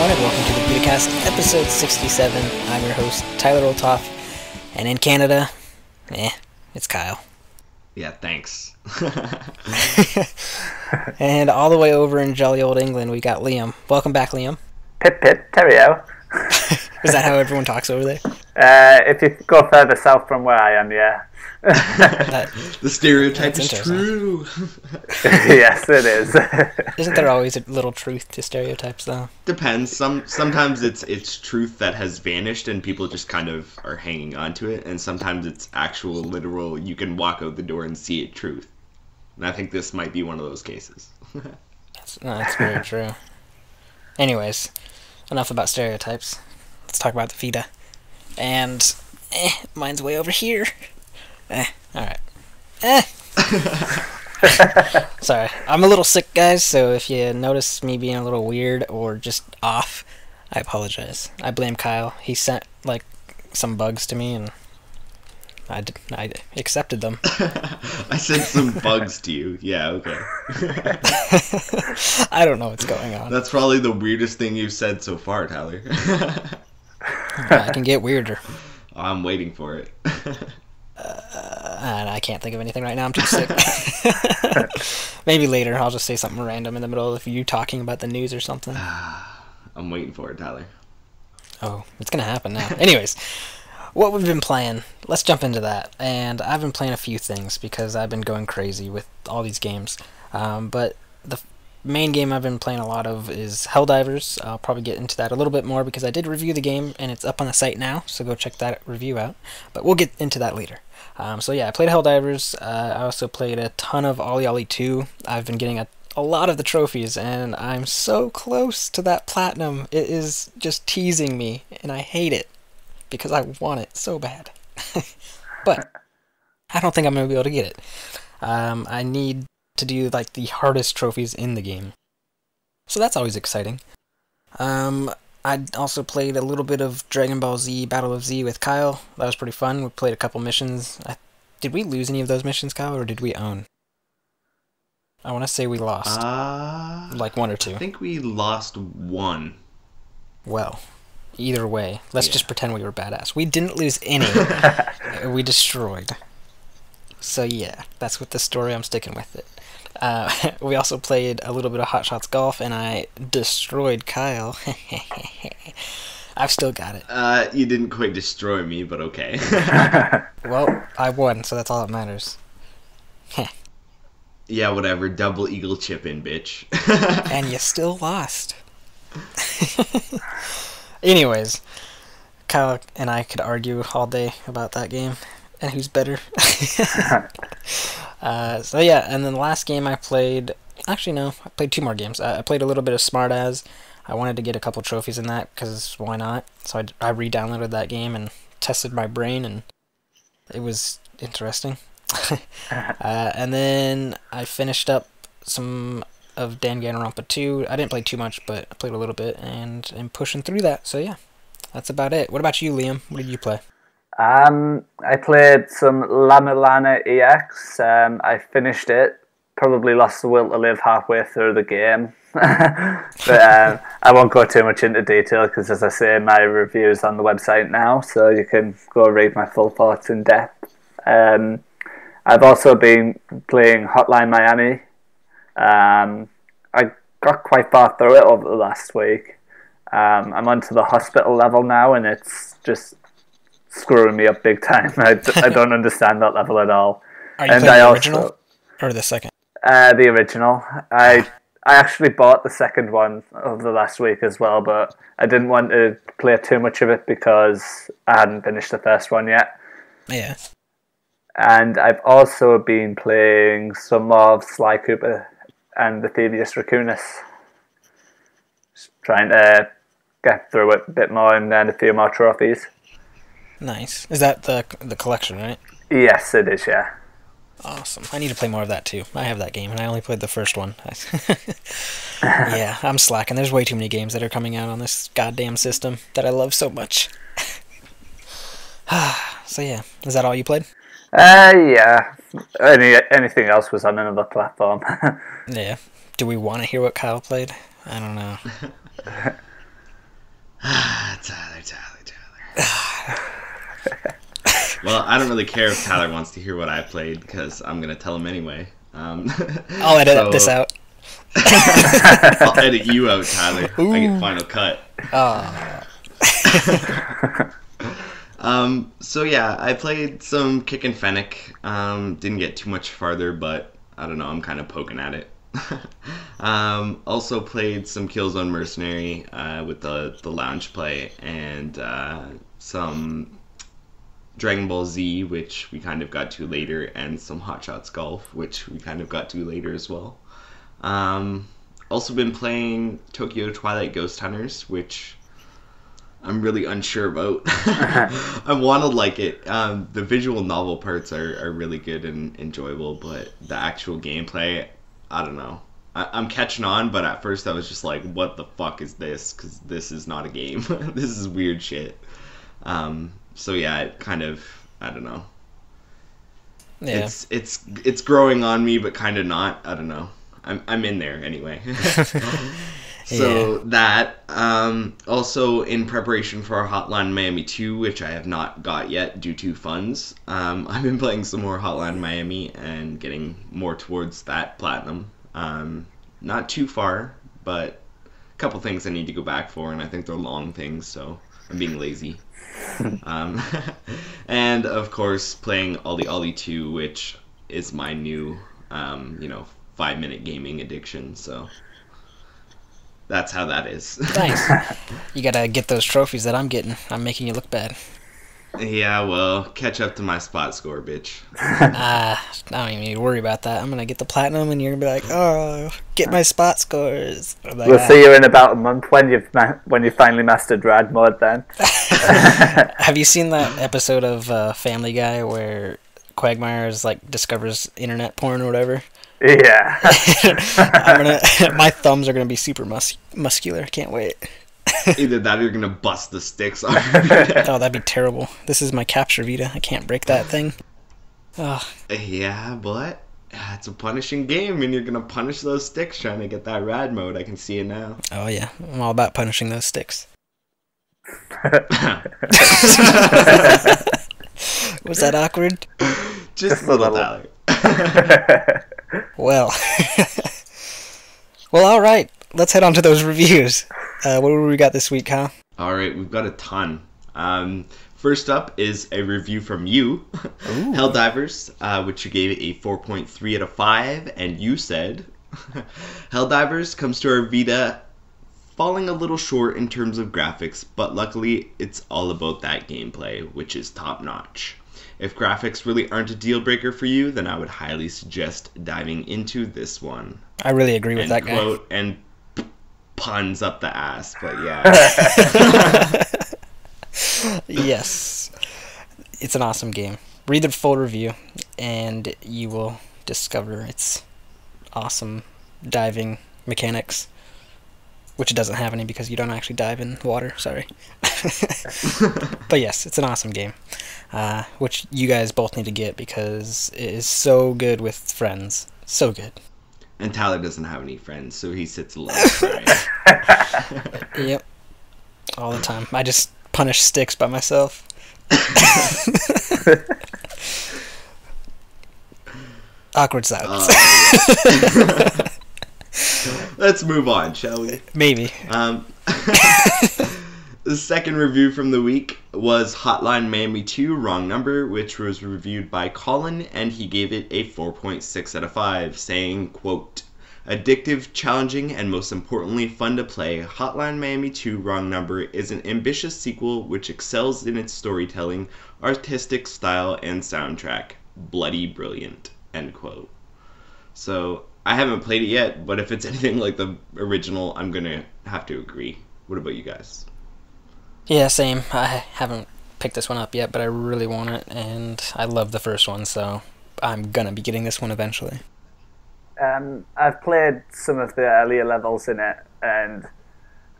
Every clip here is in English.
everyone, and welcome to the Vita Cast, episode 67. I'm your host, Tyler Oltoff, and in Canada, it's Kyle. Yeah, thanks. And all the way over in jolly old England, we got Liam. Welcome back, Liam. Pip pip, Terrio. Is that how everyone talks over there? If you go further south from where I am, yeah. The stereotype is true. Yes, it is. Isn't there always a little truth to stereotypes, though? Depends. Sometimes it's truth that has vanished and people just kind of are hanging on to it, and sometimes it's actual, literal, you can walk out the door and see it truth. And I think this might be one of those cases. That's very true. Anyways, enough about stereotypes. Let's talk about the Vita. And, mine's way over here. Alright. Sorry, I'm a little sick, guys, so if you notice me being a little weird or just off, I apologize. I blame Kyle. He sent, some bugs to me, and I accepted them. I sent some bugs to you. Yeah, okay. I don't know what's going on. That's probably the weirdest thing you've said so far, Tyler. I can get weirder. I'm waiting for it. I can't think of anything right now. I'm too sick. Maybe later I'll just say something random in the middle of you talking about the news or something. I'm waiting for it, Tyler. Oh, it's gonna happen now. Anyways, what we've been playing, let's jump into that. And I've been playing a few things because I've been going crazy with all these games. But the main game I've been playing a lot of is Helldivers. I'll probably get into that a little bit more because I did review the game and it's up on the site now, so go check that review out. But we'll get into that later. So yeah, I played Helldivers. I also played a ton of Ollie Ollie 2. I've been getting a lot of the trophies, and I'm so close to that platinum. It is just teasing me, and I hate it because I want it so bad. But I don't think I'm going to be able to get it. I need to do the hardest trophies in the game. So that's always exciting. I also played a little bit of Dragon Ball Z Battle of Z with Kyle. That was pretty fun. We played a couple missions. Did we lose any of those missions, Kyle, or did we own? I want to say we lost. One or two. I think we lost one. Well, either way, let's just pretend we were badass. We didn't lose any. We destroyed. So yeah, that's with the story. I'm sticking with it. We also played a little bit of Hot Shots Golf, and I destroyed Kyle. I've still got it. You didn't quite destroy me, but okay. Well, I won, so that's all that matters. Yeah, whatever. Double eagle chip in, bitch. And you still lost. Anyways, Kyle and I could argue all day about that game and who's better. So yeah, and then the last game I played... Actually, no, I played two more games. I played a little bit of Smart As. I wanted to get a couple trophies in that, because why not? So I re-downloaded that game and tested my brain, and it was interesting. And then I finished up some of Danganronpa 2. I didn't play too much, but I played a little bit, and I'm pushing through that. So yeah, that's about it. What about you, Liam? What did you play? I played some Lamelana EX. I finished it. Probably lost the will to live halfway through the game. But I won't go too much into detail because, as I say, my review's on the website now, so you can go read my full thoughts in depth. I've also been playing Hotline Miami. I got quite far through it over the last week. I'm onto the hospital level now, and it's just screwing me up big time. I don't understand that level at all. Are you playing the original or the second? The original. I actually bought the second one over the last week as well, but I didn't want to play too much of it because I hadn't finished the first one yet. Yeah. And I've also been playing some of Sly Cooper and the Thievius Raccoonus. Just trying to get through it a bit more and then a few more trophies. Nice. Is that the collection, right? Yes, it is, yeah. Awesome. I need to play more of that too. I have that game, and I only played the first one. Yeah, I'm slacking. There's way too many games that are coming out on this goddamn system that I love so much. So yeah, is that all you played? Yeah. Anything else was on another platform. Yeah. Do we want to hear what Kyle played? I don't know. Tyler. Well, I don't really care if Tyler wants to hear what I played because I'm gonna tell him anyway. I'll edit this out. I'll edit you out, Tyler. Ooh. I get final cut. So yeah, I played some Kick and Fennec. Didn't get too much farther, but I don't know, I'm kind of poking at it. Also played some Killzone Mercenary with the lounge play, and some Dragon Ball Z, which we kind of got to later, and some Hot Shots Golf, which we kind of got to later as well. Also been playing Tokyo Twilight Ghost Hunters, which I'm really unsure about. I want to like it. The visual novel parts are really good and enjoyable, but the actual gameplay, I don't know. I'm catching on, but at first I was just like, what the fuck is this? Because this is not a game. This is weird shit. So yeah, it kind of, I don't know. Yeah. It's growing on me, but kind of not. I don't know. I'm in there anyway. So that, also in preparation for our Hotline Miami 2, which I have not got yet due to funds, I've been playing some more Hotline Miami and getting more towards that platinum. Not too far, but a couple things I need to go back for, and I think they're long things, so I'm being lazy. And of course playing Ollie Ollie 2, which is my new 5-minute gaming addiction, so that's how that is. Nice. You gotta get those trophies that I'm getting. I'm making you look bad. Yeah, well, catch up to my spot score, bitch. I don't even need to worry about that. I'm gonna get the platinum, and you're gonna be like, "Oh, get my spot scores." Like, we'll see you in about a month when you finally mastered rad mode. Then. Have you seen that episode of Family Guy where Quagmire's like discovers internet porn or whatever? Yeah. My thumbs are gonna be super muscular. I can't wait. Either that or you're gonna bust the sticks off. Oh, that'd be terrible. This is my capture Vita. I can't break that thing. Oh. Yeah, but it's a punishing game, and you're gonna punish those sticks trying to get that rad mode. I can see it now. Oh yeah, I'm all about punishing those sticks. Was that awkward? Just a little, Tyler. Well, all right. Let's head on to those reviews. What do we got this week, Kyle? All right, we've got a ton. First up is a review from you, Helldivers, which you gave it a 4.3 out of 5, and you said, Helldivers comes to our Vita falling a little short in terms of graphics, but luckily it's all about that gameplay, which is top-notch. If graphics really aren't a deal breaker for you, then I would highly suggest diving into this one. I really agree with that guy. Quote, and puns up the ass, but yeah. Yes. It's an awesome game. Read the full review, and you will discover its awesome diving mechanics. Which it doesn't have any because you don't actually dive in water, sorry. But yes, it's an awesome game. Which you guys both need to get because it is so good with friends. So good. And Tyler doesn't have any friends, so he sits alone. Right? Yep. All the time. I just punish sticks by myself. Awkward silence. Let's move on, shall we? Maybe. The second review from the week was Hotline Miami 2, Wrong Number, which was reviewed by Colin, and he gave it a 4.6 out of 5, saying, quote, addictive, challenging, and most importantly fun to play, Hotline Miami 2 Wrong Number is an ambitious sequel which excels in its storytelling, artistic style, and soundtrack. Bloody brilliant, end quote. So, I haven't played it yet, but if it's anything like the original, I'm gonna have to agree. What about you guys? Yeah, same. I haven't picked this one up yet, but I really want it, and I love the first one, so I'm gonna be getting this one eventually. I've played some of the earlier levels in it, and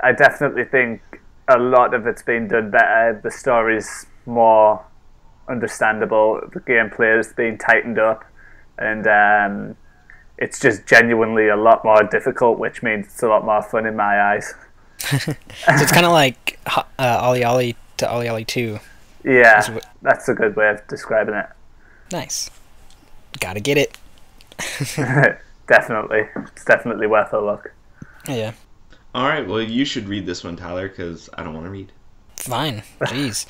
I definitely think a lot of it's been done better. The story's more understandable, the gameplay has been tightened up, and it's just genuinely a lot more difficult, which means it's a lot more fun in my eyes. So it's kind of like Ollie Ollie to Ollie Ollie 2. Yeah, that's a good way of describing it. Nice. Gotta get it. Definitely. It's definitely worth a look. Yeah. All right, well, you should read this one, Tyler, because I don't want to read. Fine. Jeez.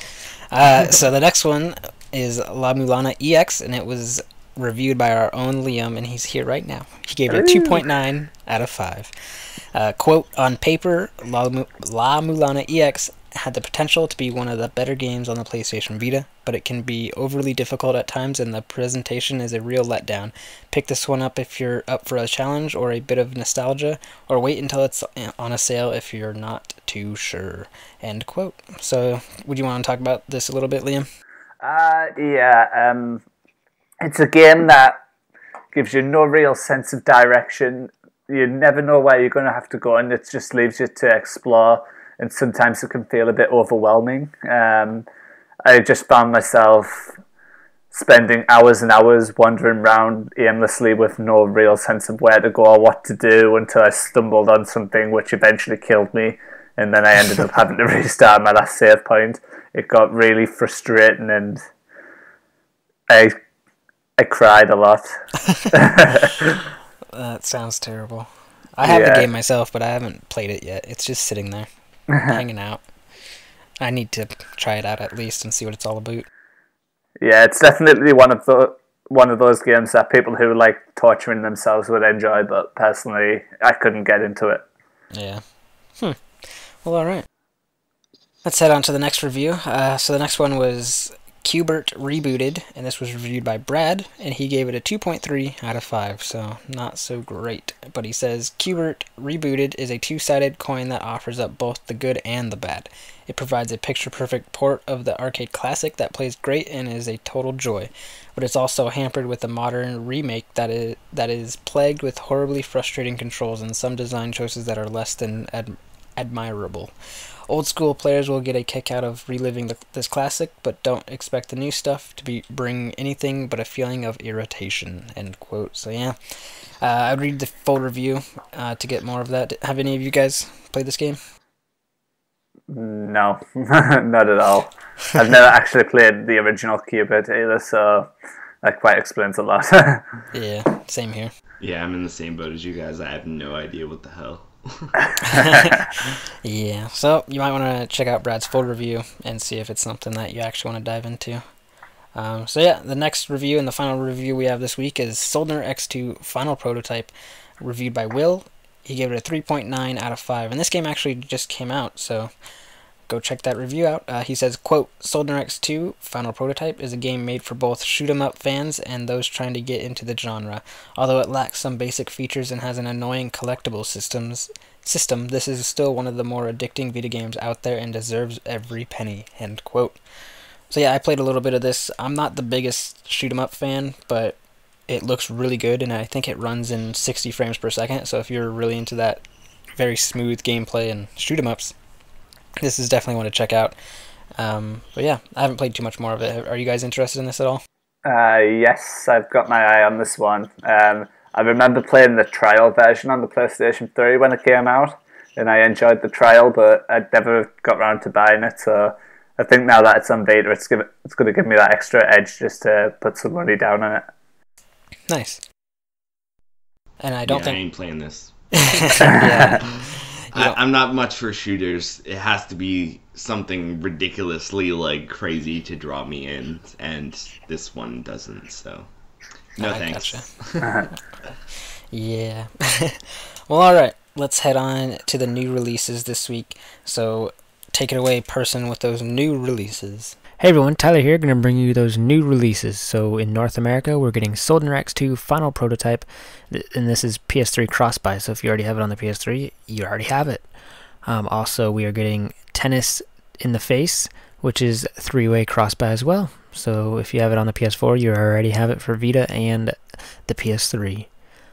So the next one is La Mulana EX, and it was reviewed by our own Liam, and he's here right now. He gave it a 2.9 out of 5. Quote, on paper, La Mulana EX had the potential to be one of the better games on the PlayStation Vita, but it can be overly difficult at times, and the presentation is a real letdown. Pick this one up if you're up for a challenge or a bit of nostalgia, or wait until it's on a sale if you're not too sure. End quote. So, would you want to talk about this a little bit, Liam? Yeah. It's a game that gives you no real sense of direction. You never know where you're going to have to go, and it just leaves you to explore. And sometimes it can feel a bit overwhelming. I just found myself spending hours and hours wandering around aimlessly with no real sense of where to go or what to do until I stumbled on something which eventually killed me. And then I ended up having to restart my last save point. It got really frustrating, and I cried a lot. That sounds terrible. I have the game myself, but I haven't played it yet. It's just sitting there, hanging out. I need to try it out at least and see what it's all about. Yeah, it's definitely one of those games that people who like torturing themselves would enjoy, but personally, I couldn't get into it. Yeah. Well, alright. Let's head on to the next review. So the next one was Qbert Rebooted, and this was reviewed by Brad, and he gave it a 2.3 out of 5, so not so great. But he says, Qbert Rebooted is a two-sided coin that offers up both the good and the bad. It provides a picture-perfect port of the arcade classic that plays great and is a total joy, but it's also hampered with a modern remake that is plagued with horribly frustrating controls and some design choices that are less than admirable. Old school players will get a kick out of reliving this classic, but don't expect the new stuff to bring anything but a feeling of irritation. End quote. So yeah, I'd read the full review to get more of that. Have any of you guys played this game? No, not at all. I've never actually played the original Qbert either, so that quite explains a lot. Yeah, same here. Yeah, I'm in the same boat as you guys. I have no idea what the hell. Yeah, so you might want to check out Brad's full review and see if it's something that you actually want to dive into. So yeah, the next review and the final review we have this week is Soldner X2 Final Prototype, reviewed by Will. He gave it a 3.9 out of 5, and this game actually just came out, so go check that review out. He says, quote, Soldner X2 Final Prototype is a game made for both shoot-'em-up fans and those trying to get into the genre. Although it lacks some basic features and has an annoying collectible system, this is still one of the more addicting Vita games out there and deserves every penny, end quote. So yeah, I played a little bit of this. I'm not the biggest shoot-'em-up fan, but it looks really good, and I think it runs in 60 frames per second, so if you're really into that very smooth gameplay and shoot-'em-ups, this is definitely one to check out. But yeah, I haven't played too much more of it. Are you guys interested in this at all? Yes, I've got my eye on this one. I remember playing the trial version on the PlayStation 3 when it came out, and I enjoyed the trial, but I never got around to buying it, so I think now that it's on Vita, it's going to give me that extra edge just to put some money down on it. Nice. And I don't think... I ain't playing this. Yeah. I'm not much for shooters. It has to be something ridiculously crazy to draw me in, and this one doesn't. So, no thanks. Gotcha. Yeah. Well, all right. Let's head on to the new releases this week. So, take it away, person, with those new releases. Hey everyone, Tyler here, going to bring you those new releases. So in North America, we're getting Soldner X2 Final Prototype, and this is PS3 cross-buy, so if you already have it on the PS3, you already have it. Also, we are getting Tennis in the Face, which is 3-way cross-buy as well. So if you have it on the PS4, you already have it for Vita and the PS3.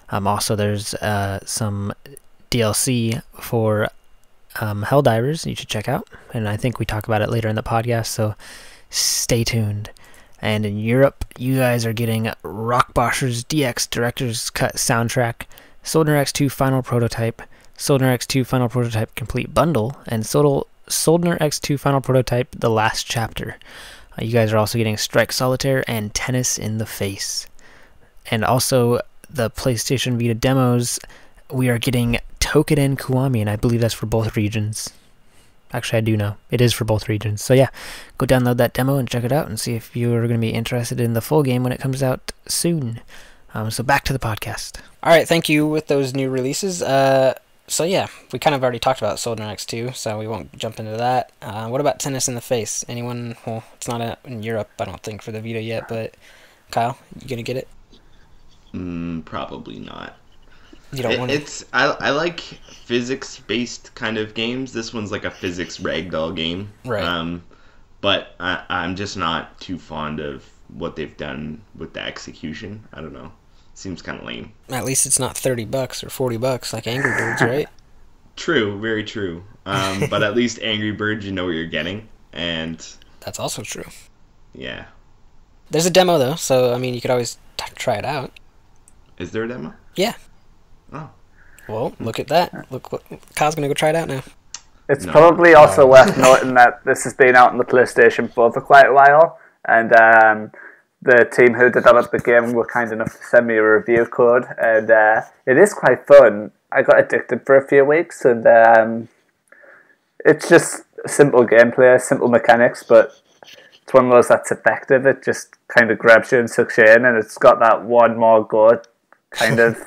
Also, there's some DLC for Helldivers you should check out, and I think we talk about it later in the podcast, so stay tuned. And in Europe, you guys are getting Rockboshers DX Director's Cut Soundtrack, Soldner X2 Final Prototype, Soldner X2 Final Prototype Complete Bundle, and Soldner X2 Final Prototype The Last Chapter. You guys are also getting Strike Solitaire and Tennis in the Face. And also the PlayStation Vita demos, we are getting Toukiden Kiwami, and I believe that's for both regions. Actually, I do know. It is for both regions. So yeah, go download that demo and check it out and see if you're going to be interested in the full game when it comes out soon. So back to the podcast. Alright, thank you with those new releases. So yeah, we kind of already talked about Soldner X2, so we won't jump into that. What about Tennis in the Face? Anyone? Well, it's not out in Europe, I don't think, for the Vita yet, but Kyle, you gonna get it? Probably not. You don't want it. I like physics-based kind of games. This one's like a physics ragdoll game. Right. But I'm just not too fond of what they've done with the execution. I don't know. Seems kind of lame. At least it's not $30 or $40 like Angry Birds, right? True, very true. But at least Angry Birds, you know what you're getting, and that's also true. Yeah. There's a demo though, so I mean, you could always try it out. Is there a demo? Yeah. Oh. Well, look at that. Look, what Kyle's gonna go try it out now. It's probably also worth noting that this has been out on the PlayStation 4 for quite a while, and the team who developed the game were kind enough to send me a review code, and it is quite fun. I got addicted for a few weeks, and it's just simple gameplay, simple mechanics, but it's one of those that's effective. It just kind of grabs you and sucks you in, and it's got that one more go kind of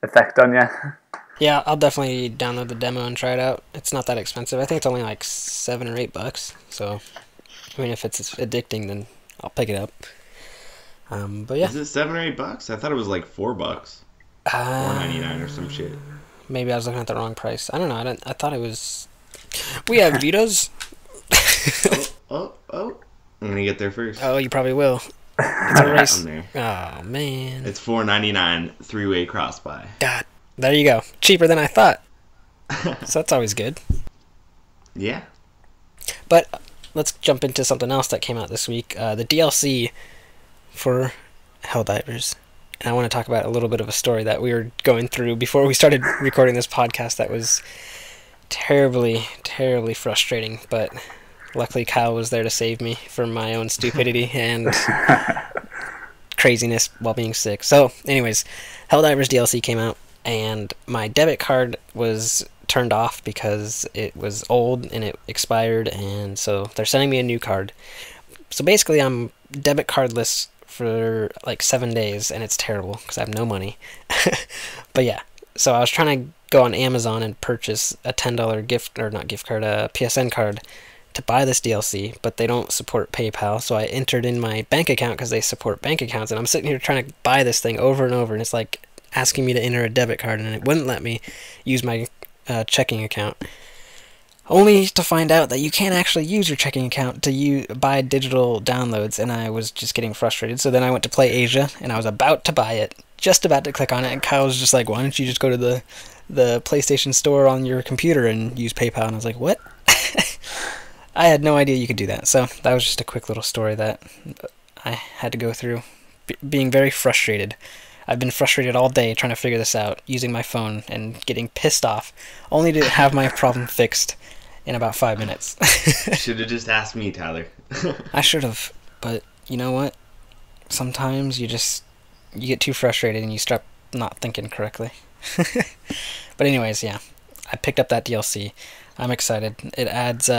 effect on you. Yeah, I'll definitely download the demo and try it out. It's not that expensive. I think it's only like $7 or $8. So, I mean, if it's addicting, then I'll pick it up. But yeah. Is it $7 or $8? I thought it was like $4. $4.99 or some shit. Maybe I was looking at the wrong price. I don't know. I thought it was. We have Vitas. oh! I'm gonna get there first. Oh, you probably will. It's a race. I'm there. Oh man. It's $4.99 3-way cross-buy. God, there you go. Cheaper than I thought. So that's always good. Yeah. But let's jump into something else that came out this week. The DLC for Helldivers. And I want to talk about a little bit of a story that we were going through before we started recording this podcast that was terribly, terribly frustrating. But luckily Kyle was there to save me from my own stupidity and craziness while being sick. So anyways, Helldivers DLC came out, and my debit card was turned off because it was old and it expired, and so they're sending me a new card. So basically I'm debit cardless for like 7 days, and it's terrible because I have no money. But yeah, so I was trying to go on Amazon and purchase a $10 gift, or not gift card, a PSN card to buy this DLC, but they don't support PayPal, so I entered in my bank account because they support bank accounts, and I'm sitting here trying to buy this thing over and over, and it's like asking me to enter a debit card, and it wouldn't let me use my checking account. Only to find out that you can't actually use your checking account to buy digital downloads, and I was just getting frustrated. So then I went to Play Asia, and I was about to buy it, just about to click on it, and Kyle was just like, why don't you just go to the PlayStation Store on your computer and use PayPal? And I was like, what? I had no idea you could do that. So that was just a quick little story that I had to go through, being very frustrated. I've been frustrated all day trying to figure this out, using my phone and getting pissed off, only to have my problem fixed in about 5 minutes. Should have just asked me, Tyler. I should have, but you know what? Sometimes you get too frustrated and you start not thinking correctly. But anyways, yeah, I picked up that DLC. I'm excited. It adds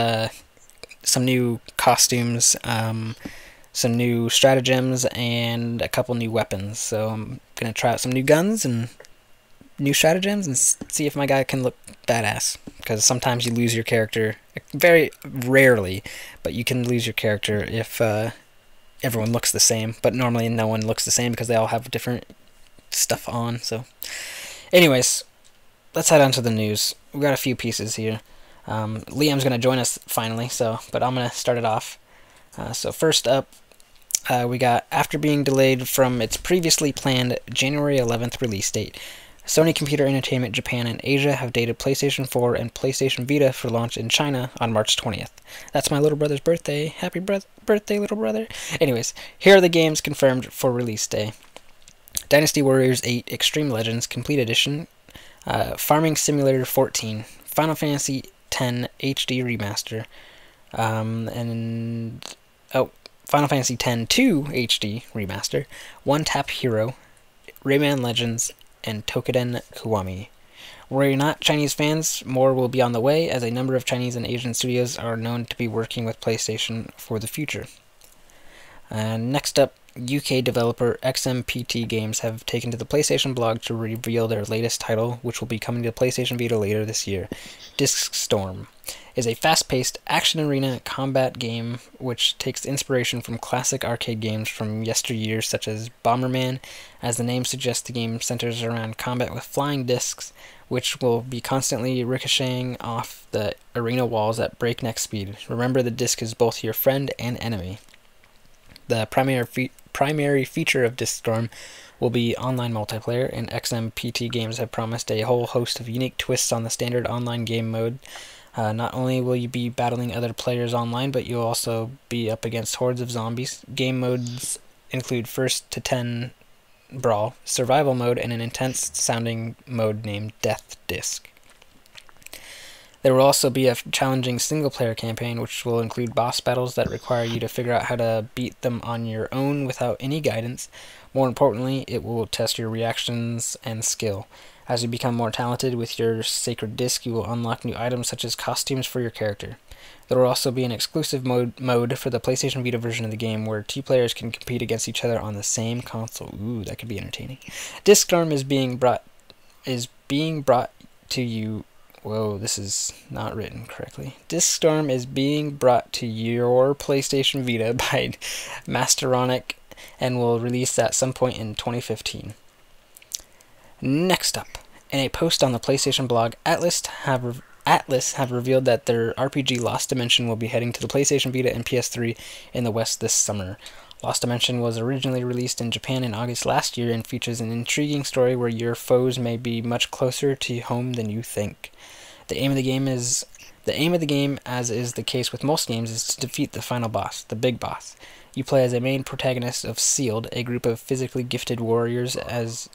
some new costumes, some new stratagems, and a couple new weapons. So I'm gonna try out some new guns and new stratagems and see if my guy can look badass. Because sometimes you lose your character, very rarely, but you can lose your character if everyone looks the same. But normally no one looks the same because they all have different stuff on. So anyways, let's head on to the news. We got a few pieces here. Liam's going to join us finally, but I'm going to start it off. So first up, we got, after being delayed from its previously planned January 11th release date, Sony Computer Entertainment Japan and Asia have dated PlayStation 4 and PlayStation Vita for launch in China on March 20th. That's my little brother's birthday. Happy birthday, little brother. Anyways, here are the games confirmed for release day. Dynasty Warriors 8 Extreme Legends Complete Edition Farming Simulator 14, Final Fantasy X HD Remaster, Final Fantasy X 2 HD Remaster, One Tap Hero, Rayman Legends, and Tokiden Kiwami. Worry not, Chinese fans, more will be on the way, as a number of Chinese and Asian studios are known to be working with PlayStation for the future. Next up, UK developer XMPT Games have taken to the PlayStation blog to reveal their latest title, which will be coming to PlayStation Vita later this year. Disc Storm is a fast-paced action arena combat game which takes inspiration from classic arcade games from yesteryear such as Bomberman. As the name suggests, the game centers around combat with flying discs, which will be constantly ricocheting off the arena walls at breakneck speed. Remember, the disc is both your friend and enemy. The primary feature of Disc Storm will be online multiplayer, and XMPT Games have promised a whole host of unique twists on the standard online game mode. Not only will you be battling other players online, but you'll also be up against hordes of zombies. Game modes include first to 10 brawl, survival mode, and an intense-sounding mode named Death Disc. There will also be a challenging single-player campaign, which will include boss battles that require you to figure out how to beat them on your own without any guidance. More importantly, it will test your reactions and skill. As you become more talented with your sacred disc, you will unlock new items such as costumes for your character. There will also be an exclusive mode for the PlayStation Vita version of the game where two players can compete against each other on the same console. Ooh, that could be entertaining. Disc Storm is being brought to you. Whoa, this is not written correctly. Disc Storm is being brought to your PlayStation Vita by Masteronic and will release at some point in 2015. Next up, in a post on the PlayStation blog, Atlas have revealed that their RPG Lost Dimension will be heading to the PlayStation Vita and PS3 in the West this summer. Lost Dimension was originally released in Japan in August last year and features an intriguing story where your foes may be much closer to home than you think. The aim of the game, as is the case with most games, is to defeat the final boss, the big boss. You play as a main protagonist of Sealed, a group of physically gifted warriors,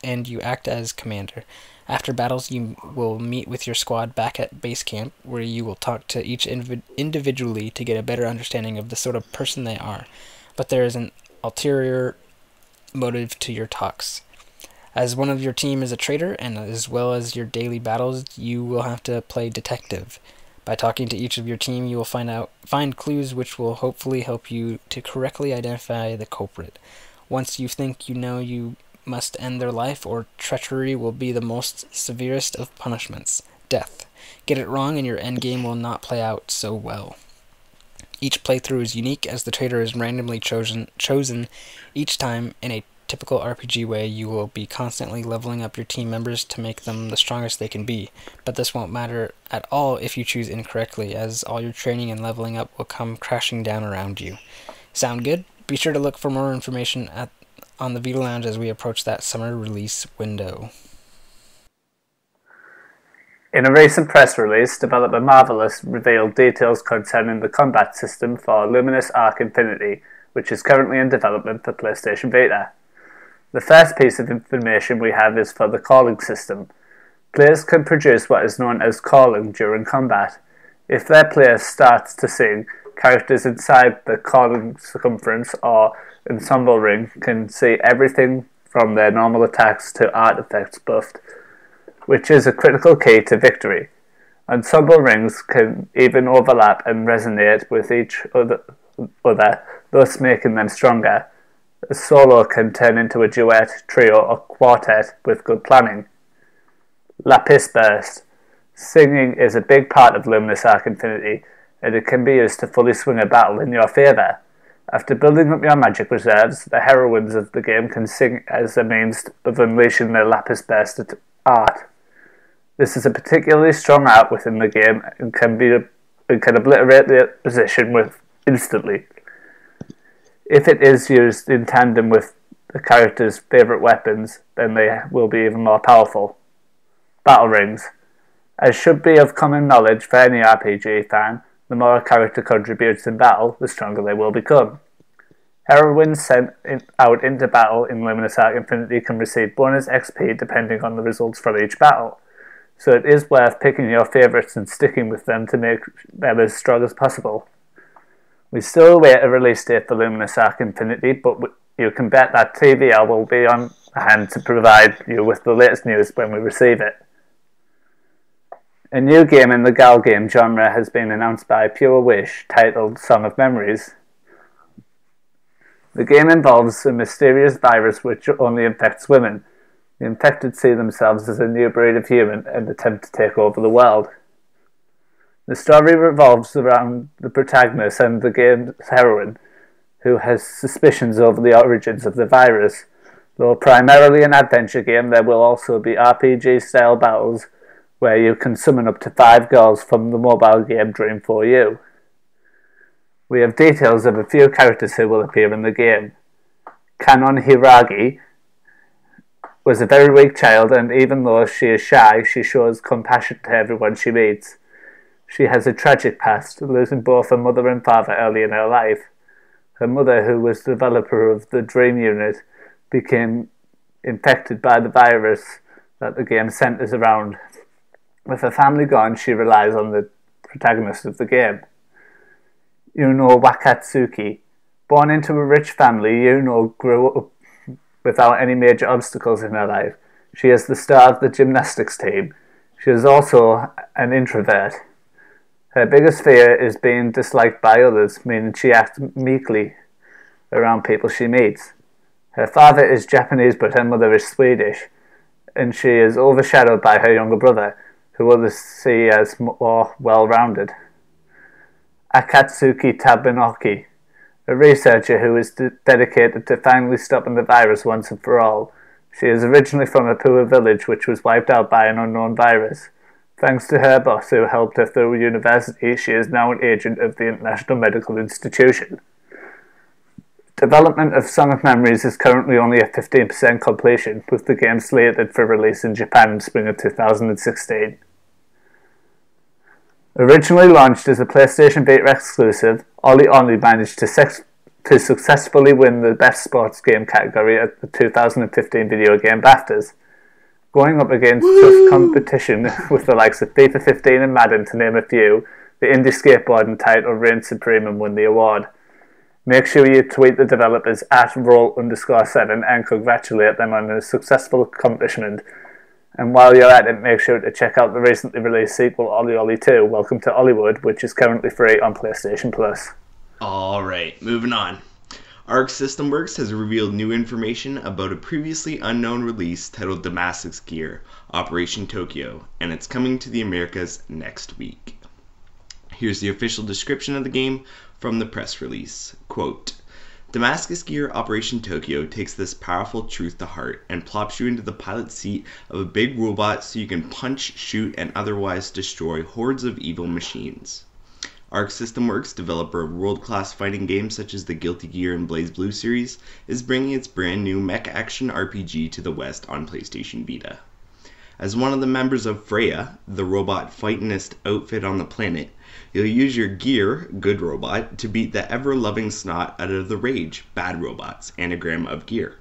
and you act as commander. After battles, you will meet with your squad back at base camp, where you will talk to each individually to get a better understanding of the sort of person they are. But there is an ulterior motive to your talks. As one of your team is a traitor, and as well as your daily battles, you will have to play detective. By talking to each of your team, you will find clues which will hopefully help you to correctly identify the culprit. Once you think you know, you must end their life, or treachery will be the most severest of punishments, death. Get it wrong and your endgame will not play out so well. Each playthrough is unique, as the traitor is randomly chosen each time. In a typical RPG way, you will be constantly leveling up your team members to make them the strongest they can be, but this won't matter at all if you choose incorrectly, as all your training and leveling up will come crashing down around you. Sound good? Be sure to look for more information on the Vita Lounge as we approach that summer release window. In a recent press release, developer Marvelous revealed details concerning the combat system for Luminous Arc Infinity, which is currently in development for PlayStation Vita. The first piece of information we have is for the calling system. Players can produce what is known as calling during combat. If their player starts to sing, characters inside the calling circumference or ensemble ring can see everything from their normal attacks to artifacts buffed, which is a critical key to victory. Ensemble rings can even overlap and resonate with each other, thus making them stronger. A solo can turn into a duet, trio, or quartet with good planning. Lapis Burst. Singing is a big part of Luminous Arc Infinity, and it can be used to fully swing a battle in your favour. After building up your magic reserves, the heroines of the game can sing as a means of unleashing their Lapis Burst art. This is a particularly strong art within the game and can obliterate the opposition instantly. If it is used in tandem with the character's favourite weapons, then they will be even more powerful. Battle Rings. As should be of common knowledge for any RPG fan, the more a character contributes in battle, the stronger they will become. Heroines sent out into battle in Luminous Arc Infinity can receive bonus XP depending on the results from each battle. so it is worth picking your favourites and sticking with them to make them as strong as possible. We still await a release date for Luminous Arc Infinity, but you can bet that TVL will be on hand to provide you with the latest news when we receive it. A new game in the gal game genre has been announced by Pure Wish, titled Song of Memories. The game involves a mysterious virus which only infects women. The infected see themselves as a new breed of human and attempt to take over the world. The story revolves around the protagonist and the game's heroine, who has suspicions over the origins of the virus. Though primarily an adventure game, there will also be RPG-style battles where you can summon up to 5 girls from the mobile game Dream 4U. We have details of a few characters who will appear in the game. Kanon Hiragi was a very weak child, and even though she is shy, she shows compassion to everyone she meets. She has a tragic past, losing both her mother and father early in her life. Her mother, who was the developer of the Dream unit, became infected by the virus that the game centers around. With her family gone, she relies on the protagonist of the game, Yuno Wakatsuki. Born into a rich family, Yuno grew up without any major obstacles in her life. She is the star of the gymnastics team. She is also an introvert. Her biggest fear is being disliked by others, meaning she acts meekly around people she meets. Her father is Japanese, but her mother is Swedish, and she is overshadowed by her younger brother, who others see as more well-rounded. Akatsuki Tabanoki, a researcher who is dedicated to finally stopping the virus once and for all. She is originally from a poor village which was wiped out by an unknown virus. Thanks to her boss who helped her through university, she is now an agent of the International Medical Institution. Development of Song of Memories is currently only at 15% completion, with the game slated for release in Japan in spring of 2016. Originally launched as a PlayStation Vita exclusive, Oli Oli managed to successfully win the Best Sports Game category at the 2015 Video Game BAFTAs, going up against tough competition with the likes of FIFA 15 and Madden, to name a few. The indie skateboarding title reigned supreme and won the award. Make sure you tweet the developers at roll_7 and congratulate them on a successful accomplishment. And while you're at it, make sure to check out the recently released sequel, Oli Oli 2, Welcome to Hollywood, which is currently free on PlayStation Plus. Alright, moving on. Arc System Works has revealed new information about a previously unknown release titled Damascus Gear, Operation Tokyo, and it's coming to the Americas next week. Here's the official description of the game from the press release. Quote, Damascus Gear Operation Tokyo takes this powerful truth to heart and plops you into the pilot seat of a big robot so you can punch, shoot, and otherwise destroy hordes of evil machines. Arc System Works, developer of world-class fighting games such as the Guilty Gear and BlazBlue series, is bringing its brand new mech action RPG to the West on PlayStation Vita. As one of the members of Freya, the robot fightingest outfit on the planet, you'll use your gear, Good Robot, to beat the ever-loving snot out of the Rage, Bad Robots, anagram of gear.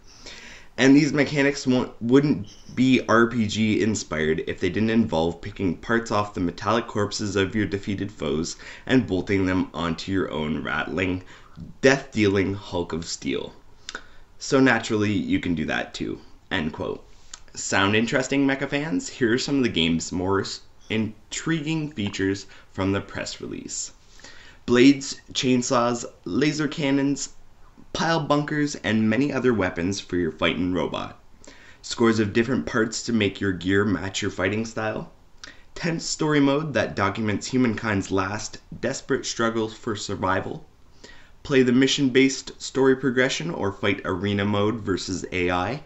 And these mechanics wouldn't be RPG inspired if they didn't involve picking parts off the metallic corpses of your defeated foes and bolting them onto your own rattling, death-dealing hulk of steel. So naturally, you can do that too. End quote. Sound interesting, mecha fans? Here are some of the game's more intriguing features from the press release. Blades, chainsaws, laser cannons, pile bunkers, and many other weapons for your fighting robot. Scores of different parts to make your gear match your fighting style. Tense story mode that documents humankind's last, desperate struggles for survival. Play the mission-based story progression or fight arena mode versus AI.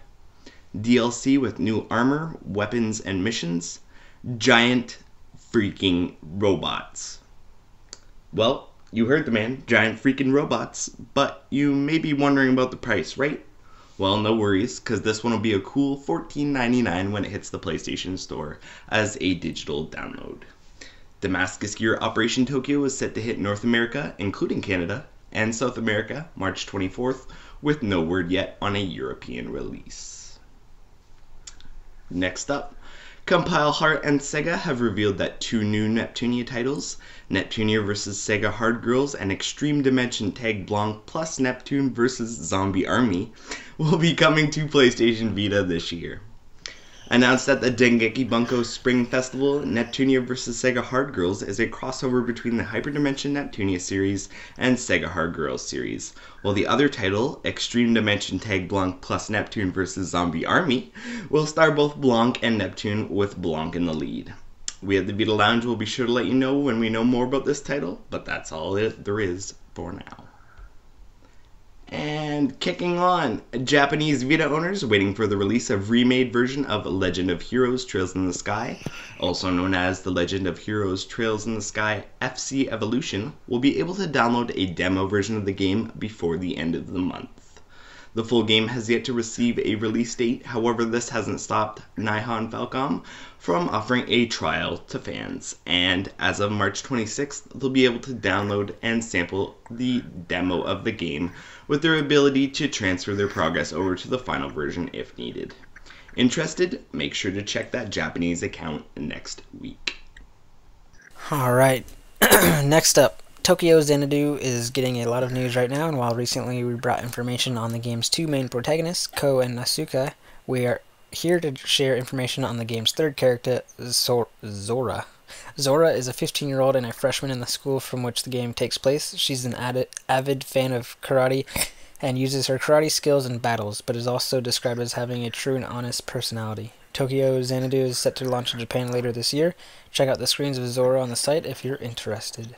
DLC with new armor, weapons, and missions. Giant freaking robots. Well, you heard the man, giant freaking robots, but you may be wondering about the price, right? Well, no worries, because this one will be a cool $14.99 when it hits the PlayStation Store as a digital download. Damascus Gear Operation Tokyo is set to hit North America, including Canada, and South America, March 24th, with no word yet on a European release. Next up, Compile Heart and Sega have revealed that 2 new Neptunia titles, Neptunia vs. Sega Hard Girls and Extreme Dimension Tag Blanc plus Neptune vs. Zombie Army, will be coming to PlayStation Vita this year. Announced at the Dengeki Bunko Spring Festival, Neptunia vs. Sega Hard Girls is a crossover between the Hyperdimension Neptunia series and Sega Hard Girls series, while the other title, Extreme Dimension Tag Blanc plus Neptune vs. Zombie Army, will star both Blanc and Neptune with Blanc in the lead. We at the Vita Lounge will be sure to let you know when we know more about this title, but that's all there is for now. And kicking on, Japanese Vita owners waiting for the release of remade version of Legend of Heroes Trails in the Sky, also known as the Legend of Heroes Trails in the Sky FC Evolution, will be able to download a demo version of the game before the end of the month. The full game has yet to receive a release date, however this hasn't stopped Nihon Falcom from offering a trial to fans, and as of March 26th, they'll be able to download and sample the demo of the game with their ability to transfer their progress over to the final version if needed. Interested? Make sure to check that Japanese account next week. Alright, next up, Tokyo Xanadu is getting a lot of news right now, and while recently we brought information on the game's 2 main protagonists, Ko and Nasuka, we are here to share information on the game's 3rd character, Zora. Zora is a 15-year-old and a freshman in the school from which the game takes place. She's an avid fan of karate and uses her karate skills in battles, but is also described as having a true and honest personality. Tokyo Xanadu is set to launch in Japan later this year. Check out the screens of Zora on the site if you're interested.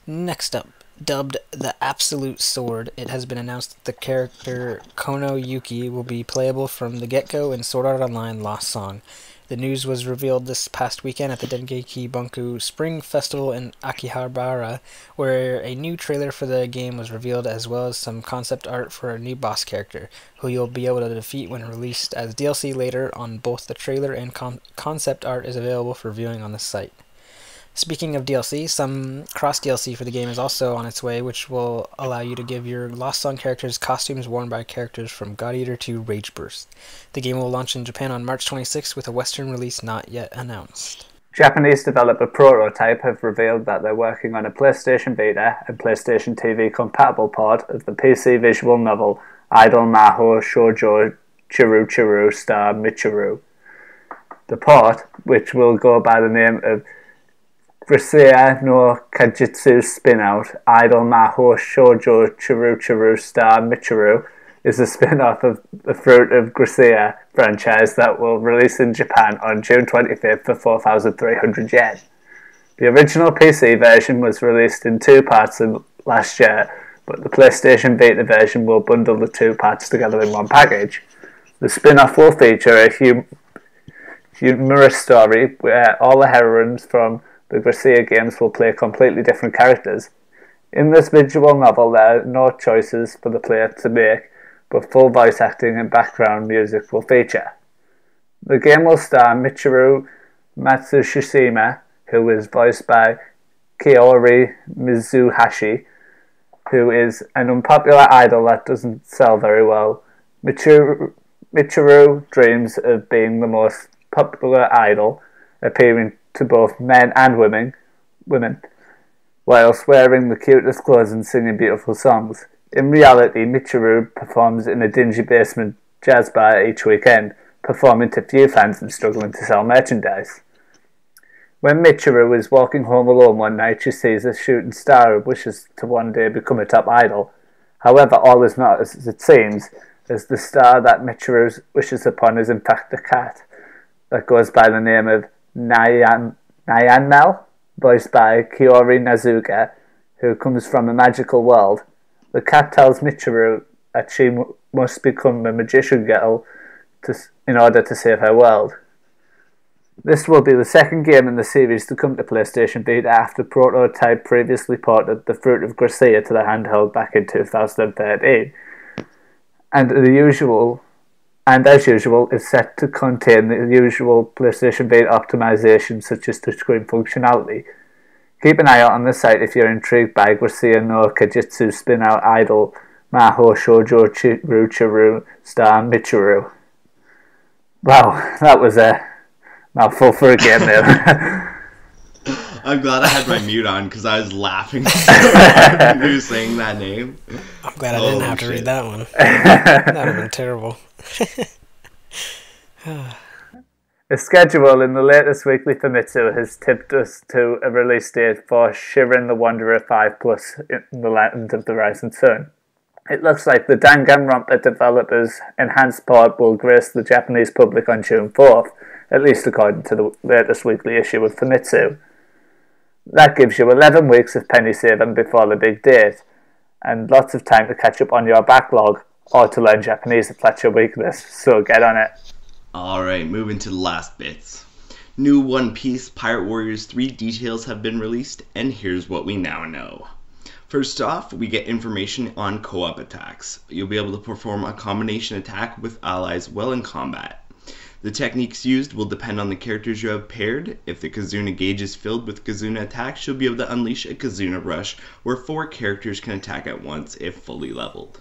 Next up, dubbed the Absolute Sword, it has been announced that the character Kono Yuki will be playable from the get-go in Sword Art Online Lost Song. The news was revealed this past weekend at the Dengeki Bunko Spring Festival in Akihabara, where a new trailer for the game was revealed, as well as some concept art for a new boss character, who you'll be able to defeat when released as DLC later on. Both the trailer and concept art is available for viewing on the site. Speaking of DLC, some cross-DLC for the game is also on its way, which will allow you to give your Lost Song characters costumes worn by characters from God Eater to Rage Burst. The game will launch in Japan on March 26th with a Western release not yet announced. Japanese developer Prototype have revealed that they're working on a PlayStation Vita and PlayStation TV compatible port of the PC visual novel Idol Maho Shoujo Chiru Chiru Star Michiru. The port, which will go by the name of Grisaia no Kajitsu spin-out Idol Maho Shoujo Chiru Chiru Star Michiru, is a spin-off of the Fruit of Grisaia franchise that will release in Japan on June 25th for 4,300 yen. The original PC version was released in 2 parts last year, but the PlayStation Vita version will bundle the 2 parts together in one package. The spin-off will feature a humorous story where all the heroines from the Grisaia games will play completely different characters. In this visual novel, there are no choices for the player to make, but full voice acting and background music will feature. The game will star Michiru Matsushima, who is voiced by Kaori Mizuhashi, who is an unpopular idol that doesn't sell very well. Michiru dreams of being the most popular idol, appearing to both men and women, whilst wearing the cutest clothes and singing beautiful songs. In reality, Michiru performs in a dingy basement jazz bar each weekend, performing to few fans and struggling to sell merchandise. When Michiru is walking home alone one night, she sees a shooting star who wishes to one day become a top idol. However, all is not as it seems, as the star that Michiru wishes upon is in fact a cat that goes by the name of Nyanmel, voiced by Kiori Nazuka, who comes from a magical world. The cat tells Michiru that she must become a magician girl in order to save her world. This will be the second game in the series to come to PlayStation Vita after Prototype previously ported The Fruit of Grisaia to the handheld back in 2013. And as usual, is set to contain the usual PlayStation Vita optimization such as touchscreen functionality. Keep an eye out on the site if you're intrigued by Grisaia no Kajitsu spin-out idol Maho Shoujo Chiru Chiru Star Michiru. Wow, that was a Mouthful for a game there. I'm glad I had my mute on because I was laughing so hard when you were saying that name. I'm glad I didn't have to read that one. That would have been terrible. The schedule in the latest weekly Famitsu has tipped us to a release date for Shiren the Wanderer 5 Plus in the Land of the Rising Sun. It looks like the Danganronpa developers' enhanced port will grace the Japanese public on June 4th, at least according to the latest weekly issue of Famitsu. That gives you 11 weeks of penny saving before the big date, and lots of time to catch up on your backlog, or to learn Japanese if that's your weakness, so get on it. Alright, moving to the last bits. New One Piece Pirate Warriors 3 details have been released, and here's what we now know. First off, we get information on co-op attacks. You'll be able to perform a combination attack with allies while in combat. The techniques used will depend on the characters you have paired. If the Kazuna gauge is filled with Kazuna attacks, you'll be able to unleash a Kazuna Rush, where 4 characters can attack at once if fully leveled.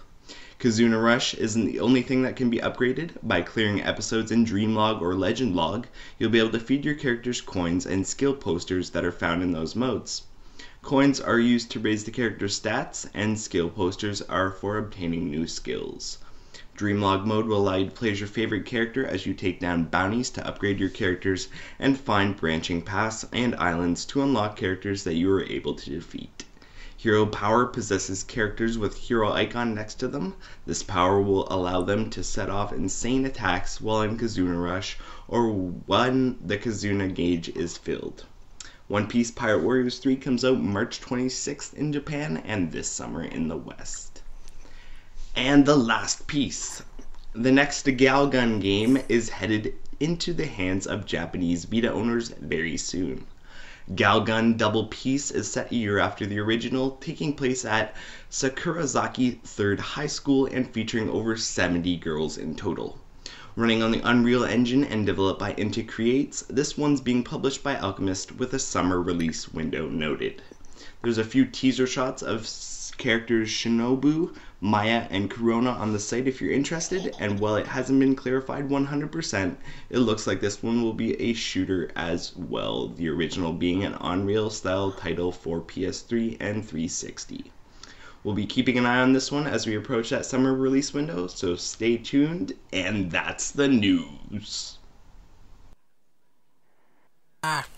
Kazuna Rush isn't the only thing that can be upgraded. By clearing episodes in Dreamlog or Legend Log, you'll be able to feed your characters coins and skill posters that are found in those modes. Coins are used to raise the character's stats, and skill posters are for obtaining new skills. Dreamlog mode will allow you to play as your favorite character as you take down bounties to upgrade your characters and find branching paths and islands to unlock characters that you are able to defeat. Hero Power possesses characters with hero icon next to them. This power will allow them to set off insane attacks while in Kazuna Rush or when the Kazuna gauge is filled. One Piece Pirate Warriors 3 comes out March 26th in Japan and this summer in the West. And the last piece. The next Galgun game is headed into the hands of Japanese Vita owners very soon. Galgun Double Peace is set a year after the original, taking place at Sakurazaki 3rd High School and featuring over 70 girls in total. Running on the Unreal Engine and developed by Inti Creates, this one's being published by Alchemist with a summer release window noted. There's a few teaser shots of characters Shinobu, Maya, and Corona on the site if you're interested, and while it hasn't been clarified 100%, it looks like this one will be a shooter as well, the original being an Unreal style title for PS3 and 360. We'll be keeping an eye on this one as we approach that summer release window, so stay tuned, and that's the news.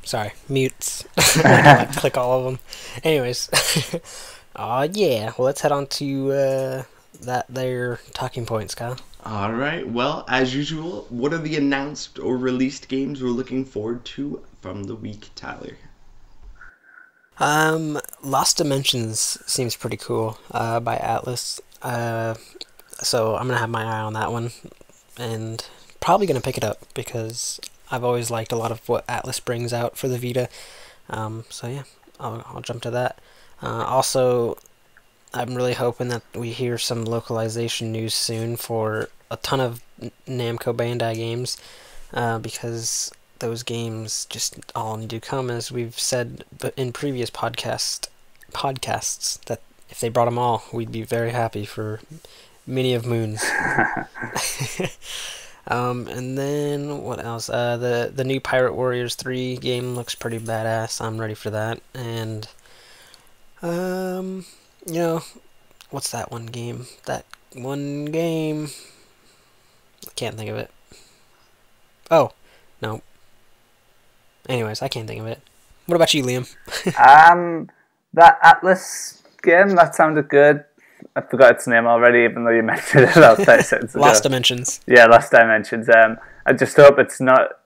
Sorry, mutes. I had to click all of them. Anyways, yeah, well, let's head on to that there talking points, Kyle. Alright, well, as usual, what are the announced or released games we're looking forward to from the week, Tyler? Lost Dimensions seems pretty cool, by Atlas. So I'm gonna have my eye on that one, and probably gonna pick it up because I've always liked a lot of what Atlas brings out for the Vita. So yeah, I'll jump to that. Also, I'm really hoping that we hear some localization news soon for a ton of Namco Bandai games, because those games just all need to come, as we've said in previous podcasts, that if they brought them all, we'd be very happy for many of moons. And then, what else? The new Pirate Warriors 3 game looks pretty badass. I'm ready for that. And, you know, what's that one game? I can't think of it. Oh, no. Anyways, I can't think of it. What about you, Liam? That Atlas game, that sounded good. I forgot its name already, even though you mentioned it about 30 seconds ago. Lost Dimensions. Yeah, Lost Dimensions. I just hope it's not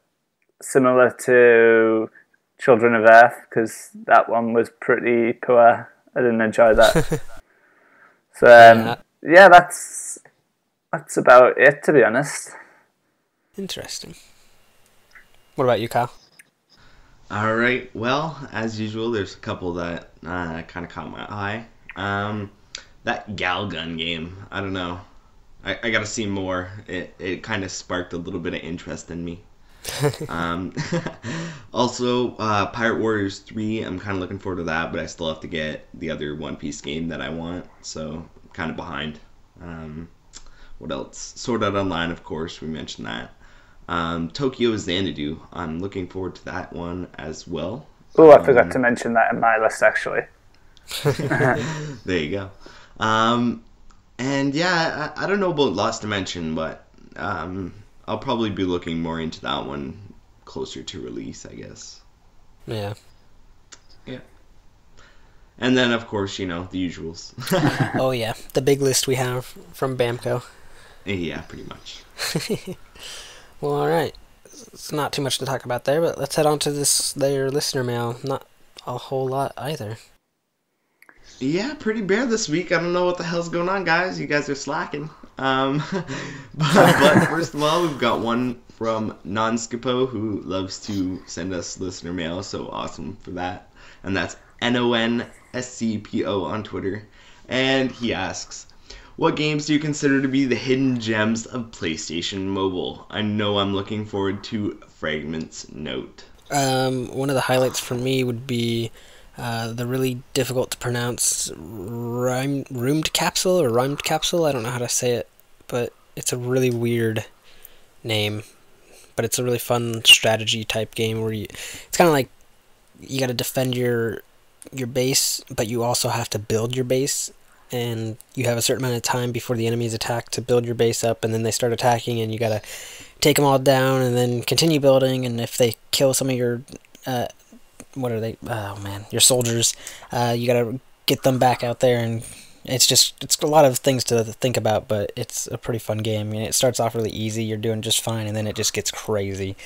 similar to Children of Earth, because that one was pretty poor. I didn't enjoy that. So, yeah, that's about it, to be honest. Interesting. What about you, Kyle? Alright, well, as usual, there's a couple that kind of caught my eye. That Galgun game, I don't know. I gotta see more. It kind of sparked a little bit of interest in me. Also, Pirate Warriors 3, I'm kind of looking forward to that, but I still have to get the other One Piece game that I want, so I'm kind of behind. What else? Sword Art Online, of course, we mentioned that. Tokyo Xanadu. I'm looking forward to that one as well. Oh, I forgot to mention that in my list, actually. There you go. And yeah, I don't know about Lost Dimension, but I'll probably be looking more into that one closer to release, I guess. Yeah. Yeah. And then, of course, the usuals. Oh, yeah. The big list we have from Bamco. Yeah, pretty much. Well, alright. It's not too much to talk about there, but let's head on to their listener mail. Not a whole lot either. Yeah, pretty bare this week. I don't know what the hell's going on, guys. You guys are slacking. But first of all, we've got one from Nonskipo, who loves to send us listener mail, so awesome for that. And that's NONSCPO on Twitter. And he asks, what games do you consider to be the hidden gems of PlayStation Mobile? I know I'm looking forward to Fragment's note. One of the highlights for me would be the really difficult to pronounce rhymed capsule. I don't know how to say it, but it's a really weird name. But it's a really fun strategy type game where it's kind of like you got to defend your base, but you also have to build your base. And you have a certain amount of time before the enemies attack to build your base up, and then they start attacking, and you gotta take them all down, and then continue building. And if they kill some of your, what are they? Oh man, your soldiers, you gotta get them back out there, and it's a lot of things to think about, but it's a pretty fun game. I mean, it starts off really easy, you're doing just fine, and then it just gets crazy.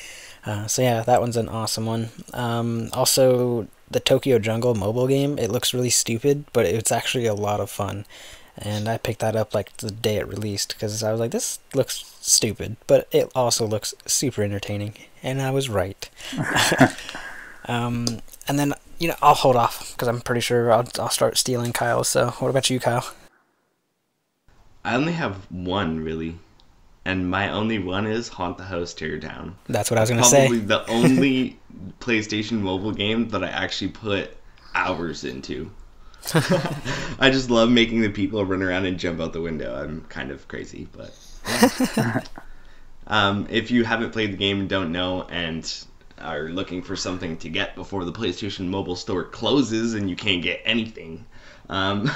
So yeah, that one's an awesome one. Also, the Tokyo Jungle mobile game, it looks really stupid, but it's actually a lot of fun. And I picked that up like the day it released, because I was like, this looks stupid, but it also looks super entertaining. And I was right. And then, I'll hold off, because I'm pretty sure I'll start stealing Kyle's. So what about you, Kyle? I only have one, really. And my only one is Haunt the House Teardown. That's what I was going to say. Probably the only PlayStation mobile game that I actually put hours into. I just love making the people run around and jump out the window. I'm kind of crazy, but yeah. If you haven't played the game and don't know and are looking for something to get before the PlayStation Mobile store closes and you can't get anything, Haunt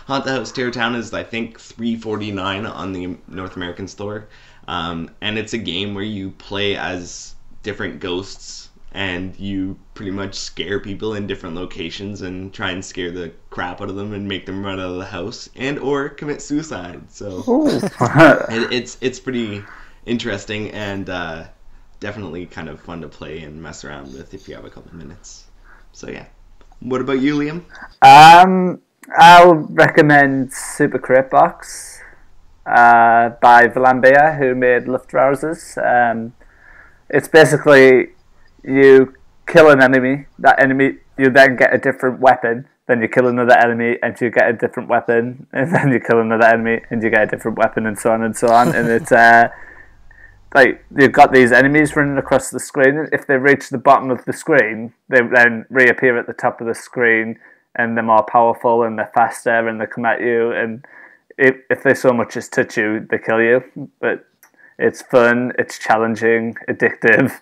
the House Teardown is, I think, $3.49 on the North American store, and it's a game where you play as different ghosts and you pretty much scare people in different locations and try and scare the crap out of them and make them run out of the house and or commit suicide. So it's pretty interesting and definitely kind of fun to play and mess around with if you have a couple minutes. So yeah. What about you, Liam? I'll recommend Super Crate Box by Vlambia, who made Luftrausers. It's basically you kill an enemy, that enemy, you then get a different weapon, then you kill another enemy and you get a different weapon, and then you kill another enemy and you get a different weapon, and so on and so on. And it's like you've got these enemies running across the screen. If they reach the bottom of the screen, they then reappear at the top of the screen, and they're more powerful and they're faster and they come at you, and if they so much as touch you, they kill you. But it's fun, it's challenging, addictive.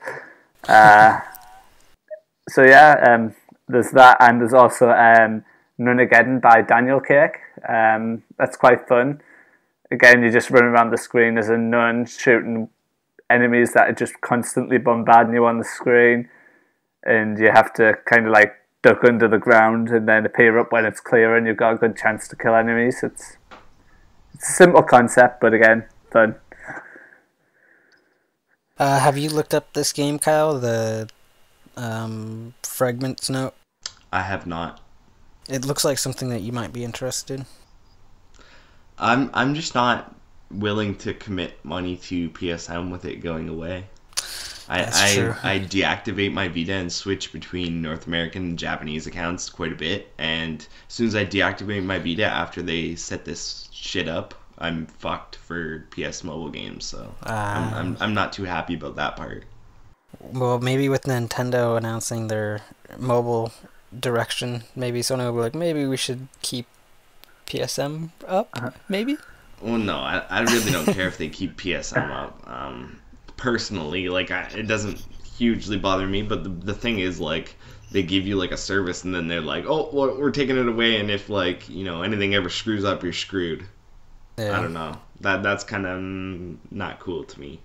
So yeah, there's that, and there's also Nunageddon by Daniel Cake. That's quite fun. Again, you just run around the screen as a nun shooting enemies that are just constantly bombarding you on the screen, and you have to kind of like duck under the ground and then appear up when it's clear, and you've got a good chance to kill enemies. It's a simple concept, but again, fun. Have you looked up this game, Kyle? The Fragments Note? I have not. It looks like something that you might be interested in. I'm just not willing to commit money to PSM with it going away. That's true. I deactivate my Vita and switch between North American and Japanese accounts quite a bit, and as soon as I deactivate my Vita after they set this shit up, I'm fucked for PS mobile games. So I'm not too happy about that part. Well, maybe with Nintendo announcing their mobile direction, maybe Sony will be like, maybe we should keep PSM up, maybe? Well, no, I really don't care if they keep PSM up. personally. Like, it doesn't hugely bother me, but the thing is, like, they give you, like, a service, and then they're like, oh, well, we're taking it away, and if, like, you know, anything ever screws up, you're screwed. Yeah. I don't know. That's kind of not cool to me.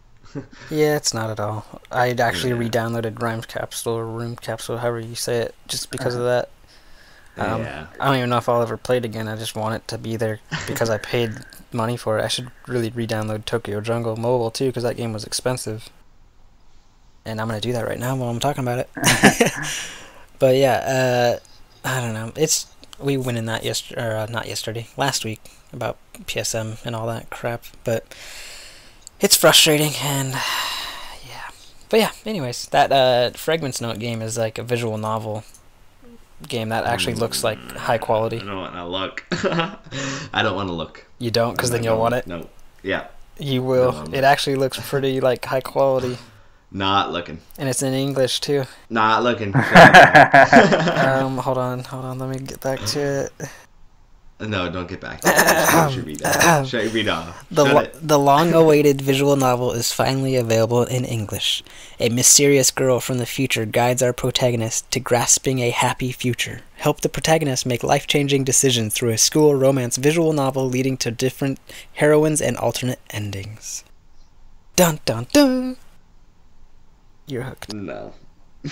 Yeah, it's not at all. I'd actually re-downloaded Rhyme Capsule or Room Capsule, however you say it, just because of that. Yeah. I don't even know if I'll ever play it again. I just want it to be there because I paid money for it. I should really re-download Tokyo Jungle Mobile too, because that game was expensive. And I'm gonna do that right now while I'm talking about it. But yeah, I don't know. We went in that last week about PSM and all that crap. But it's frustrating, and yeah. But yeah, anyways, that Fragments Note game is like a visual novel game that actually looks like high quality. I don't want to look. I don't want to look. You don't, because then you'll want it? No. Yeah. You will. It actually looks pretty like high quality. Not looking. And it's in English too. Not looking. Hold on. Let me get back to it. No, don't get back to it. Shut your read off. Shut your read off. The long-awaited visual novel is finally available in English. A mysterious girl from the future guides our protagonist to grasping a happy future. Help the protagonist make life-changing decisions through a school romance visual novel leading to different heroines and alternate endings. Dun dun dun! You're hooked. No.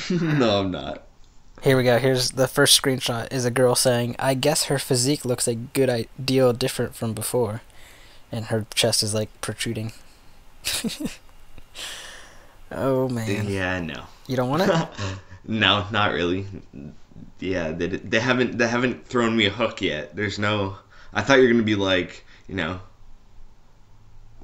No, I'm not. Here we go. Here's the first screenshot. Is a girl saying, I guess her physique looks a good deal different from before. And her chest is like protruding. Oh man. Yeah, no. You don't want it? No, not really. Yeah, they haven't thrown me a hook yet. There's no. I thought you were gonna be like, you know,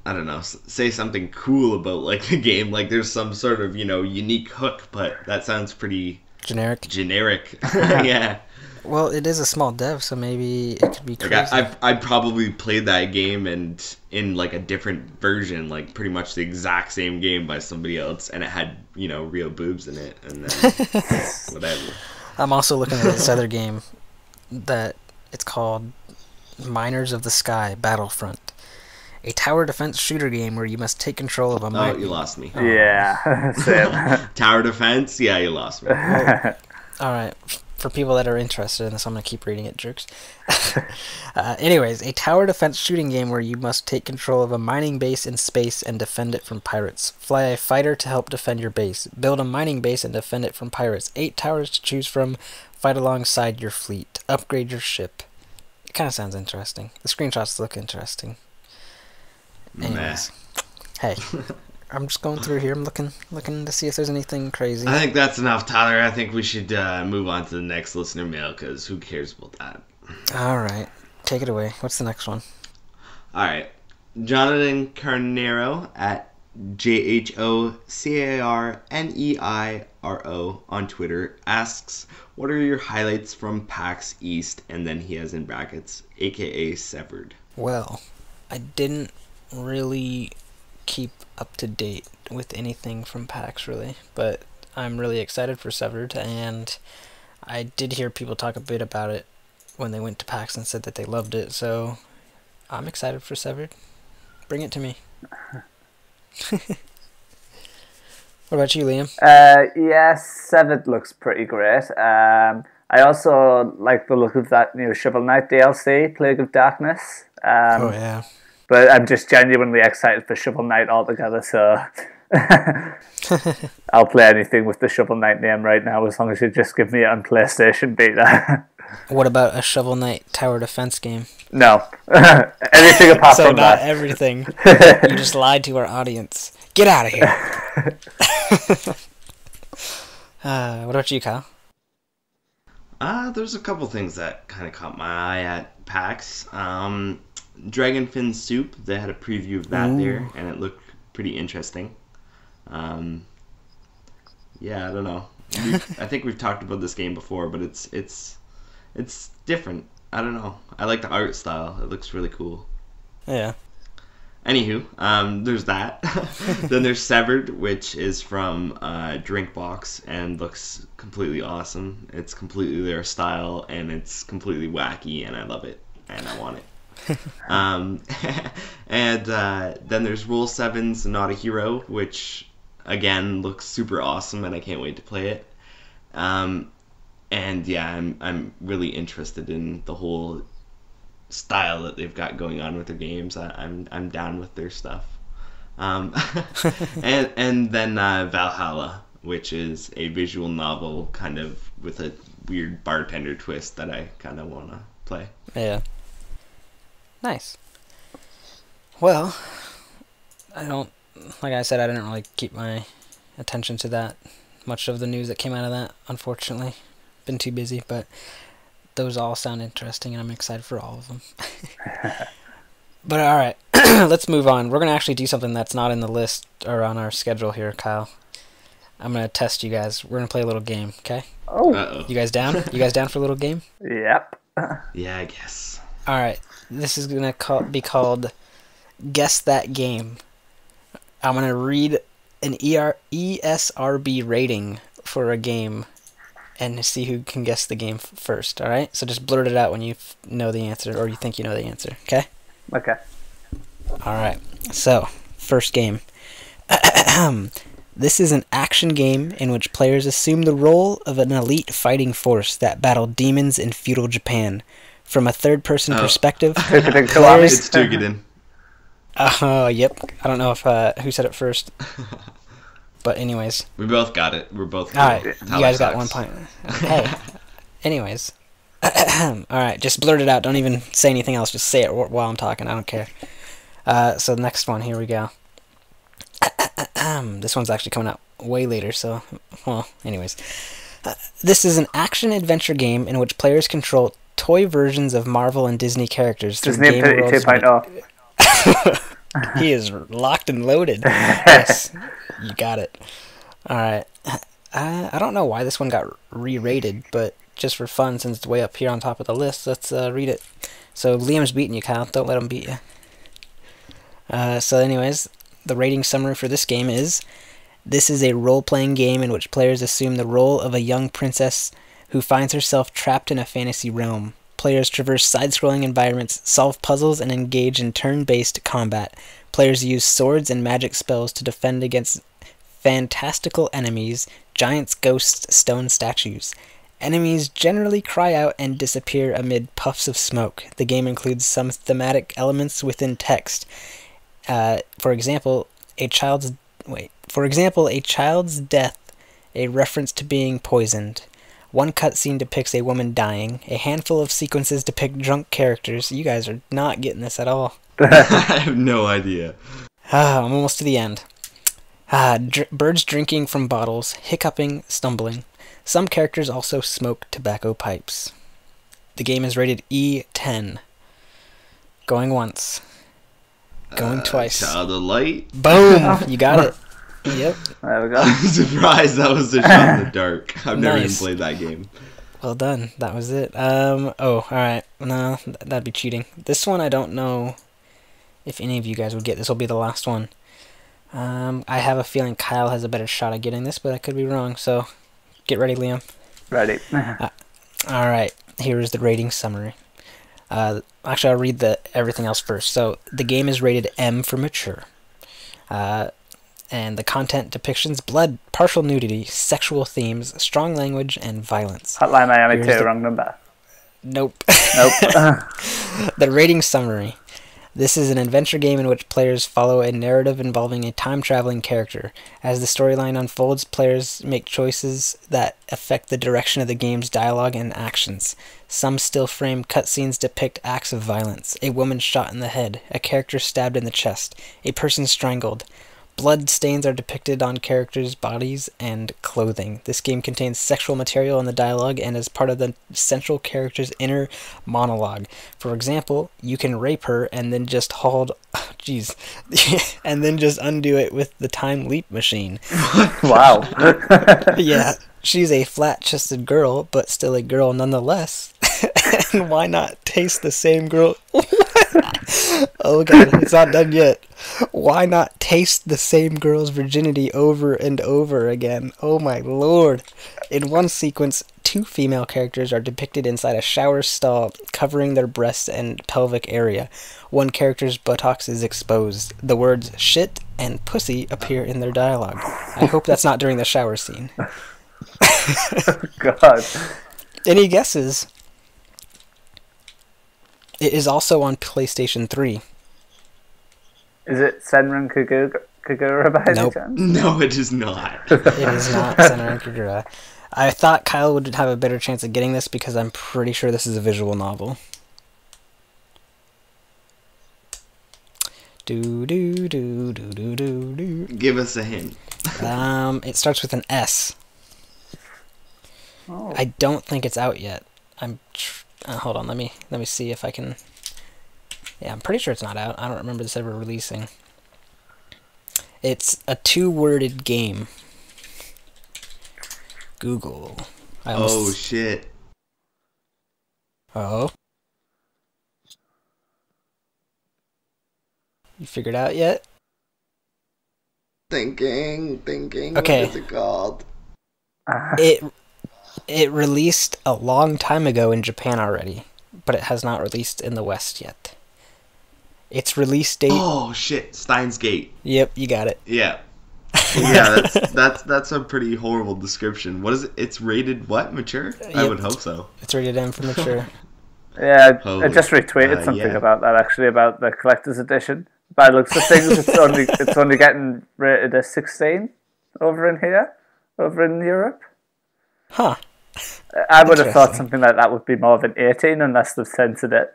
I don't know, say something cool about like the game, like there's some sort of, you know, unique hook, but that sounds pretty generic. Yeah. Well, it is a small dev, so maybe it could be crazy. Like I probably played that game and in like a different version, like pretty much the exact same game by somebody else, and it had, you know, real boobs in it, and then whatever. I'm also looking at this other game that it's called Miners of the Sky Battlefront. A tower defense shooter game where you must take control of a mine. Oh, you lost me. Yeah, same. Tower defense? Yeah, you lost me. Alright, for people that are interested in this, I'm going to keep reading it, jerks. Anyways, a tower defense shooting game where you must take control of a mining base in space and defend it from pirates. Fly a fighter to help defend your base. Build a mining base and defend it from pirates. 8 towers to choose from. Fight alongside your fleet. Upgrade your ship. It kind of sounds interesting. The screenshots look interesting. Anyways, hey, I'm just going through here. I'm looking to see if there's anything crazy. I think that's enough, Tyler. I think we should move on to the next listener mail, because who cares about that? All right, take it away. What's the next one? All right, Jonathan Carnero at JHOCARNEIRO on Twitter asks, "What are your highlights from PAX East?" And then he has in brackets, AKA Severed. Well, I didn't really keep up to date with anything from PAX really, but I'm really excited for Severed, and I did hear people talk a bit about it when they went to PAX and said that they loved it, so I'm excited for Severed. Bring it to me. What about you, Liam? Yes, Severed looks pretty great. I also like the look of that new Shovel Knight DLC, Plague of Darkness. Oh yeah. But I'm just genuinely excited for Shovel Knight altogether, so I'll play anything with the Shovel Knight name right now, as long as you just give me it on PlayStation Vita. What about a Shovel Knight tower defense game? No. Anything apart so from not that. Everything. You just lied to our audience. Get out of here. What about you, Kyle? There's a couple things that kind of caught my eye at PAX. Dragonfin Soup, they had a preview of that there, and it looked pretty interesting. Yeah, I don't know. I think we've talked about this game before, but it's different. I don't know. I like the art style. It looks really cool. Yeah. Anywho, there's that. Then there's Severed, which is from Drinkbox and looks completely awesome. It's completely their style, and it's completely wacky, and I love it, and I want it. And then there's Rule 7's Not a Hero, which again looks super awesome, and I can't wait to play it. And yeah, I'm really interested in the whole style that they've got going on with their games. I'm down with their stuff. And then Valhalla, which is a visual novel kind of with a weird bartender twist that I kind of want to play. Yeah. Nice. Well, like I said, I didn't really keep my attention to that much of the news that came out of that, unfortunately. Been too busy, but those all sound interesting, and I'm excited for all of them. But alright, let's move on. We're going to actually do something that's not in the list or on our schedule here, Kyle. I'm going to test you guys. We're going to play a little game, okay? Oh. Uh-oh. You guys down? You guys down for a little game? Yep. Yeah, I guess. Alright, this is going to be called Guess That Game. I'm going to read an ESRB rating for a game and see who can guess the game first, alright? So just blurt it out when you know the answer, or you think you know the answer, okay? Okay. Alright, so, first game. This is an action game in which players assume the role of an elite fighting force that battled demons in feudal Japan. From a third-person perspective, players... It's Tugiden. Oh, yep. I don't know if who said it first. But anyways. We both got it. We're both Alright, good. you guys got 1 point. Hey. Anyways. Alright, just blurt it out. Don't even say anything else. Just say it while I'm talking. I don't care. So the next one, here we go. This one's actually coming out way later, so... Well, anyways. This is an action-adventure game in which players control toy versions of Marvel and Disney characters. Disney 2.0. He is locked and loaded. Yes, you got it. Alright. I don't know why this one got re-rated, but just for fun, since it's way up here on top of the list, let's read it. So Liam's beating you, Kyle. Don't let him beat you. So anyways, the rating summary for this game is: this is a role-playing game in which players assume the role of a young princess who finds herself trapped in a fantasy realm. Players traverse side-scrolling environments, solve puzzles, and engage in turn-based combat. Players use swords and magic spells to defend against fantastical enemies, giants, ghosts, stone statues. Enemies generally cry out and disappear amid puffs of smoke. The game includes some thematic elements within text. For example, a child's death, a reference to being poisoned. One cutscene depicts a woman dying. A handful of sequences depict drunk characters. You guys are not getting this at all. I have no idea. I'm almost to the end. Birds drinking from bottles, hiccuping, stumbling. Some characters also smoke tobacco pipes. The game is rated E10. Going once. Going twice. Child of Light. Boom! You got it. Yep. There we go. I'm surprised that was a shot in the dark. I've never even Nice. played that game. Well done. That was it. Oh, alright. No, that'd be cheating. This one I don't know if any of you guys would get. This will be the last one. I have a feeling Kyle has a better shot at getting this, but I could be wrong, so get ready, Liam. Ready. Alright, here is the rating summary. Actually, I'll read everything else first. So, the game is rated M for mature. And the content depictions blood, partial nudity, sexual themes, strong language, and violence. Hotline Miami 2, wrong number. Nope. Nope. The rating summary. This is an adventure game in which players follow a narrative involving a time-traveling character. As the storyline unfolds, players make choices that affect the direction of the game's dialogue and actions. Some still-frame cutscenes depict acts of violence. A woman shot in the head, a character stabbed in the chest, a person strangled. Blood stains are depicted on characters' bodies and clothing. This game contains sexual material in the dialogue and is part of the central character's inner monologue. For example, you can rape her and then just and then just undo it with the time leap machine. Wow. Yeah, she's a flat-chested girl, but still a girl nonetheless. And why not taste the same girl? What? Oh god, it's not done yet. Why not taste the same girl's virginity over and over again? Oh my lord. In one sequence, 2 female characters are depicted inside a shower stall, covering their breasts and pelvic area. One character's buttocks is exposed. The words shit and pussy appear in their dialogue. I hope that's not during the shower scene. God. Any guesses? It is also on PlayStation 3. Is it Senran Kagura by any Nope. chance? No, it is not. It is not Senran Kagura. I thought Kyle would have a better chance of getting this because I'm pretty sure this is a visual novel. Do do do do do do do. Give us a hint. It starts with an S. Oh. I don't think it's out yet. Hold on, let me see if I can. Yeah, I'm pretty sure it's not out. I don't remember this ever releasing. It's a 2-worded game. Google. Oh shit. Oh. You figured out yet? Thinking. Okay. What is it called? It released a long time ago in Japan already, but it has not released in the West yet. Its release date. Oh shit, Steins Gate. Yep, you got it. Yeah. Yeah, that's a pretty horrible description. What is it? It's rated what? Mature? I Yep. would hope so. It's rated M for mature. Yeah, I Holy- just retweeted something yeah. about that actually, about the collector's edition. By the looks of things, it's only getting rated a 16 over in here, over in Europe. Huh. I would have thought Interesting. something like that would be more of an 18 unless they've censored it.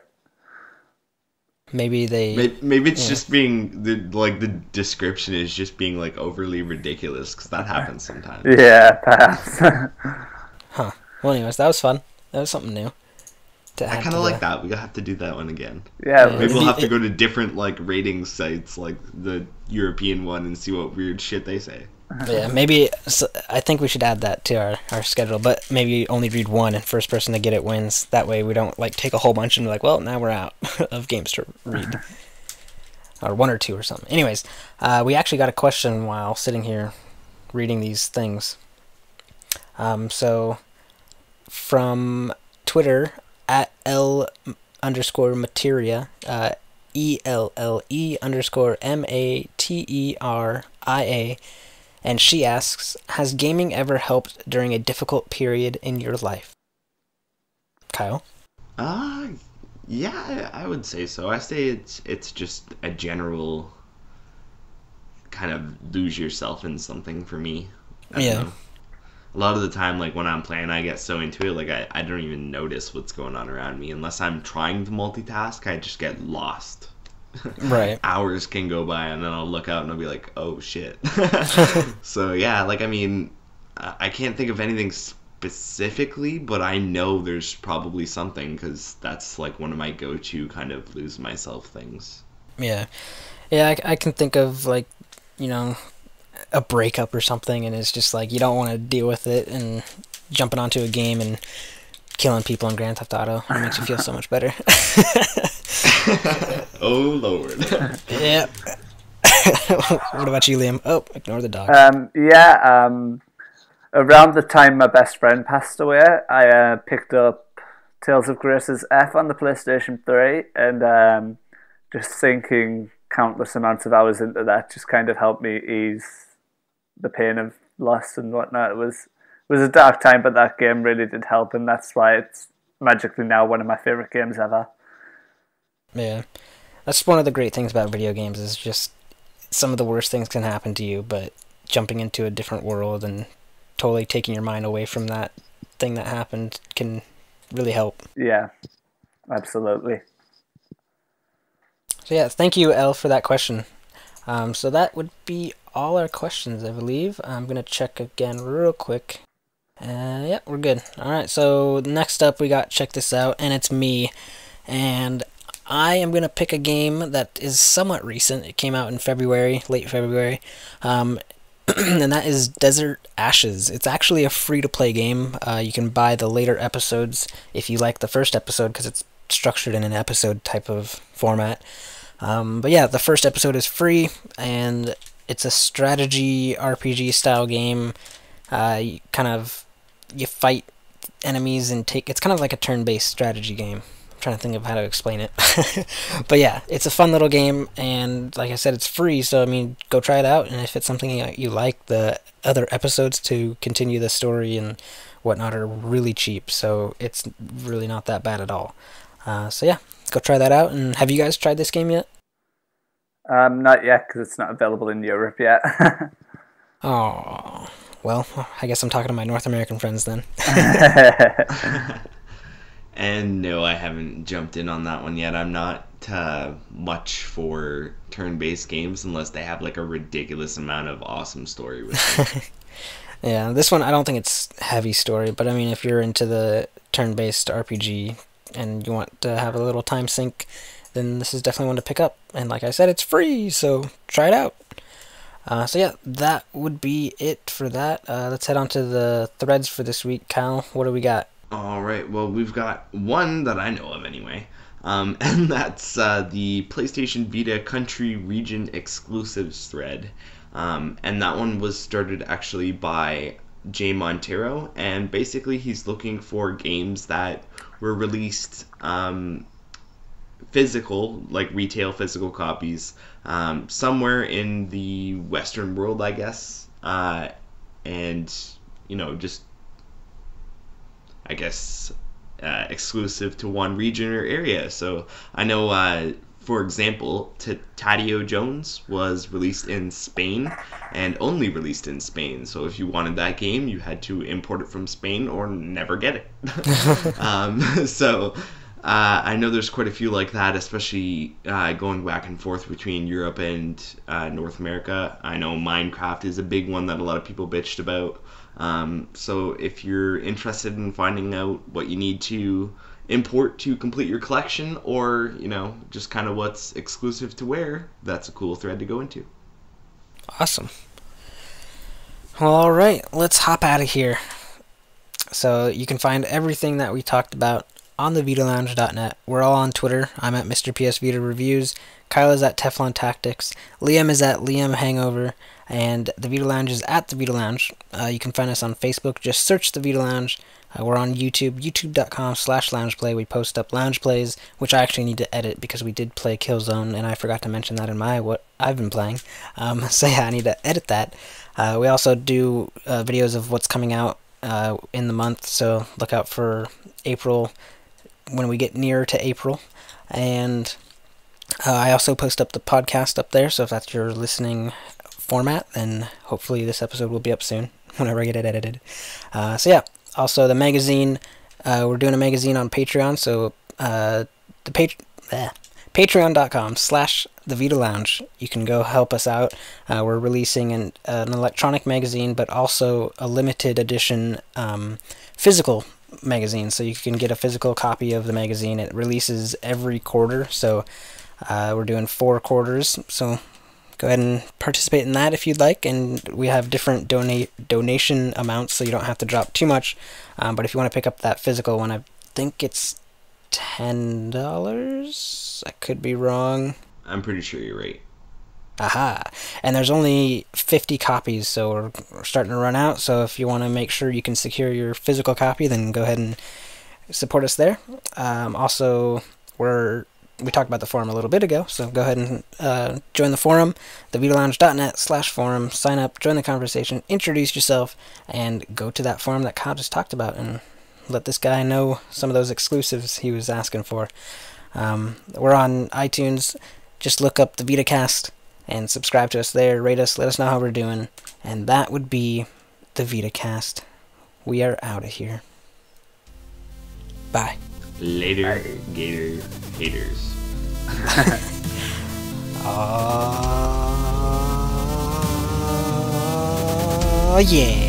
Maybe they. Maybe it's just being the description is just being like overly ridiculous because that happens sometimes. Yeah, perhaps. Huh. Well, anyways, that was fun. That was something new. I kind of like that. We have to do that one again. Yeah, Yeah. Maybe we'll have to go to different like rating sites, like the European one, and see what weird shit they say. Yeah, maybe. I think we should add that to our schedule, but maybe only read one, and first person to get it wins. That way we don't like take a whole bunch and be like, well, now we're out of games to read. Or 1 or 2 or something. Anyways, we actually got a question while sitting here reading these things. So, from Twitter, at L_materia, ELLE_MATERIA, and she asks, has gaming ever helped during a difficult period in your life? Kyle? Yeah, I would say so. I say it's just a general kind of lose yourself in something for me. I don't know. A lot of the time, like when I'm playing, I get so into it, like I don't even notice what's going on around me. Unless I'm trying to multitask, I just get lost. Right. Hours can go by, and then I'll look out and I'll be like, oh shit. So yeah, like I mean, I can't think of anything specifically, but I know there's probably something because that's like one of my go-to kind of lose myself things. Yeah. Yeah, I can think of, like, you know, a breakup or something, and it's just like you don't want to deal with it, and jumping onto a game and killing people in Grand Theft Auto. It makes you feel so much better. Oh lord. Yeah. What about you, Liam? Oh, ignore the dog. Around the time my best friend passed away, I picked up Tales of Grace's F on the PlayStation 3, and just sinking countless amounts of hours into that just kind of helped me ease the pain of loss and whatnot. It was a dark time, but that game really did help, and that's why it's magically now one of my favorite games ever. Yeah. That's one of the great things about video games is just some of the worst things can happen to you, but jumping into a different world and totally taking your mind away from that thing that happened can really help. Yeah, absolutely. So yeah, thank you, Elle, for that question. So that would be all our questions, I believe. I'm going to check again real quick. Yeah, we're good. Alright, so next up we got Check This Out, and it's me. And I am going to pick a game that is somewhat recent. It came out in February, late February. And that is Desert Ashes. It's actually a free-to-play game. You can buy the later episodes if you like the first episode, because it's structured in an episode type of format. But yeah, the first episode is free, and it's a strategy RPG style game. You fight enemies and it's kind of like a turn-based strategy game. I'm trying to think of how to explain it. But yeah, it's a fun little game, and like I said, it's free, so I mean, go try it out, and if it's something you like, the other episodes to continue the story and whatnot are really cheap, so it's really not that bad at all. So yeah, go try that out. And have you guys tried this game yet? Not yet, because it's not available in Europe yet. Oh, well, I guess I'm talking to my North American friends then. And no, I haven't jumped in on that one yet. I'm not much for turn-based games unless they have like a ridiculous amount of awesome story with them. Yeah, this one, I don't think it's heavy story, but I mean, if you're into the turn-based RPG and you want to have a little time sink, then this is definitely one to pick up. And like I said, it's free, so try it out. So yeah, that would be it for that. Let's head on to the threads for this week. Kyle, what do we got? All right, well, we've got one that I know of anyway, and that's the PlayStation Vita Country Region Exclusives thread. And that one was started actually by Jay Montero, and basically he's looking for games that were released physical, like retail physical copies, somewhere in the Western world, I guess, and, you know, just, I guess, exclusive to one region or area. So I know, for example, Taddeo Jones was released in Spain and only released in Spain. So if you wanted that game, you had to import it from Spain or never get it. So I know there's quite a few like that, especially going back and forth between Europe and North America. I know Minecraft is a big one that a lot of people bitched about. So if you're interested in finding out what you need to import to complete your collection, or, you know, just kind of what's exclusive to where, that's a cool thread to go into. Awesome. Well, alright, let's hop out of here. So you can find everything that we talked about on the VitaLounge.net. We're all on Twitter. I'm at Mr. PSVITA Reviews. Kyle is at Teflon Tactics. Liam is at Liam Hangover. And the Vita Lounge is at the Vita Lounge. You can find us on Facebook. Just search the Vita Lounge. We're on YouTube, youtube.com/loungeplay. We post up lounge plays, which I actually need to edit because we did play Killzone, and I forgot to mention that in what I've been playing. So yeah, I need to edit that. We also do videos of what's coming out in the month, so look out for April when we get nearer to April. And I also post up the podcast up there, so if that's your listening format, then hopefully this episode will be up soon whenever I get it edited. So yeah, also the magazine, we're doing a magazine on Patreon, so patreon.com/thevitalounge, you can go help us out. We're releasing an electronic magazine, but also a limited edition physical magazine, so you can get a physical copy of the magazine. It releases every quarter, so we're doing 4 quarters, so go ahead and participate in that if you'd like, and we have different donation amounts, so you don't have to drop too much, but if you want to pick up that physical one, I think it's $10. I could be wrong. I'm pretty sure you're right. Aha! And there's only 50 copies, so we're starting to run out, so if you want to make sure you can secure your physical copy, then go ahead and support us there. Also, we talked about the forum a little bit ago, so go ahead and join the forum, thevitalounge.net/forum, sign up, join the conversation, introduce yourself, and go to that forum that Kyle just talked about, and let this guy know some of those exclusives he was asking for. We're on iTunes. Just look up the Vita Cast and subscribe to us there, rate us, let us know how we're doing, and that would be the Vita Cast. We are out of here. Bye. Later, Gator haters. Oh yeah.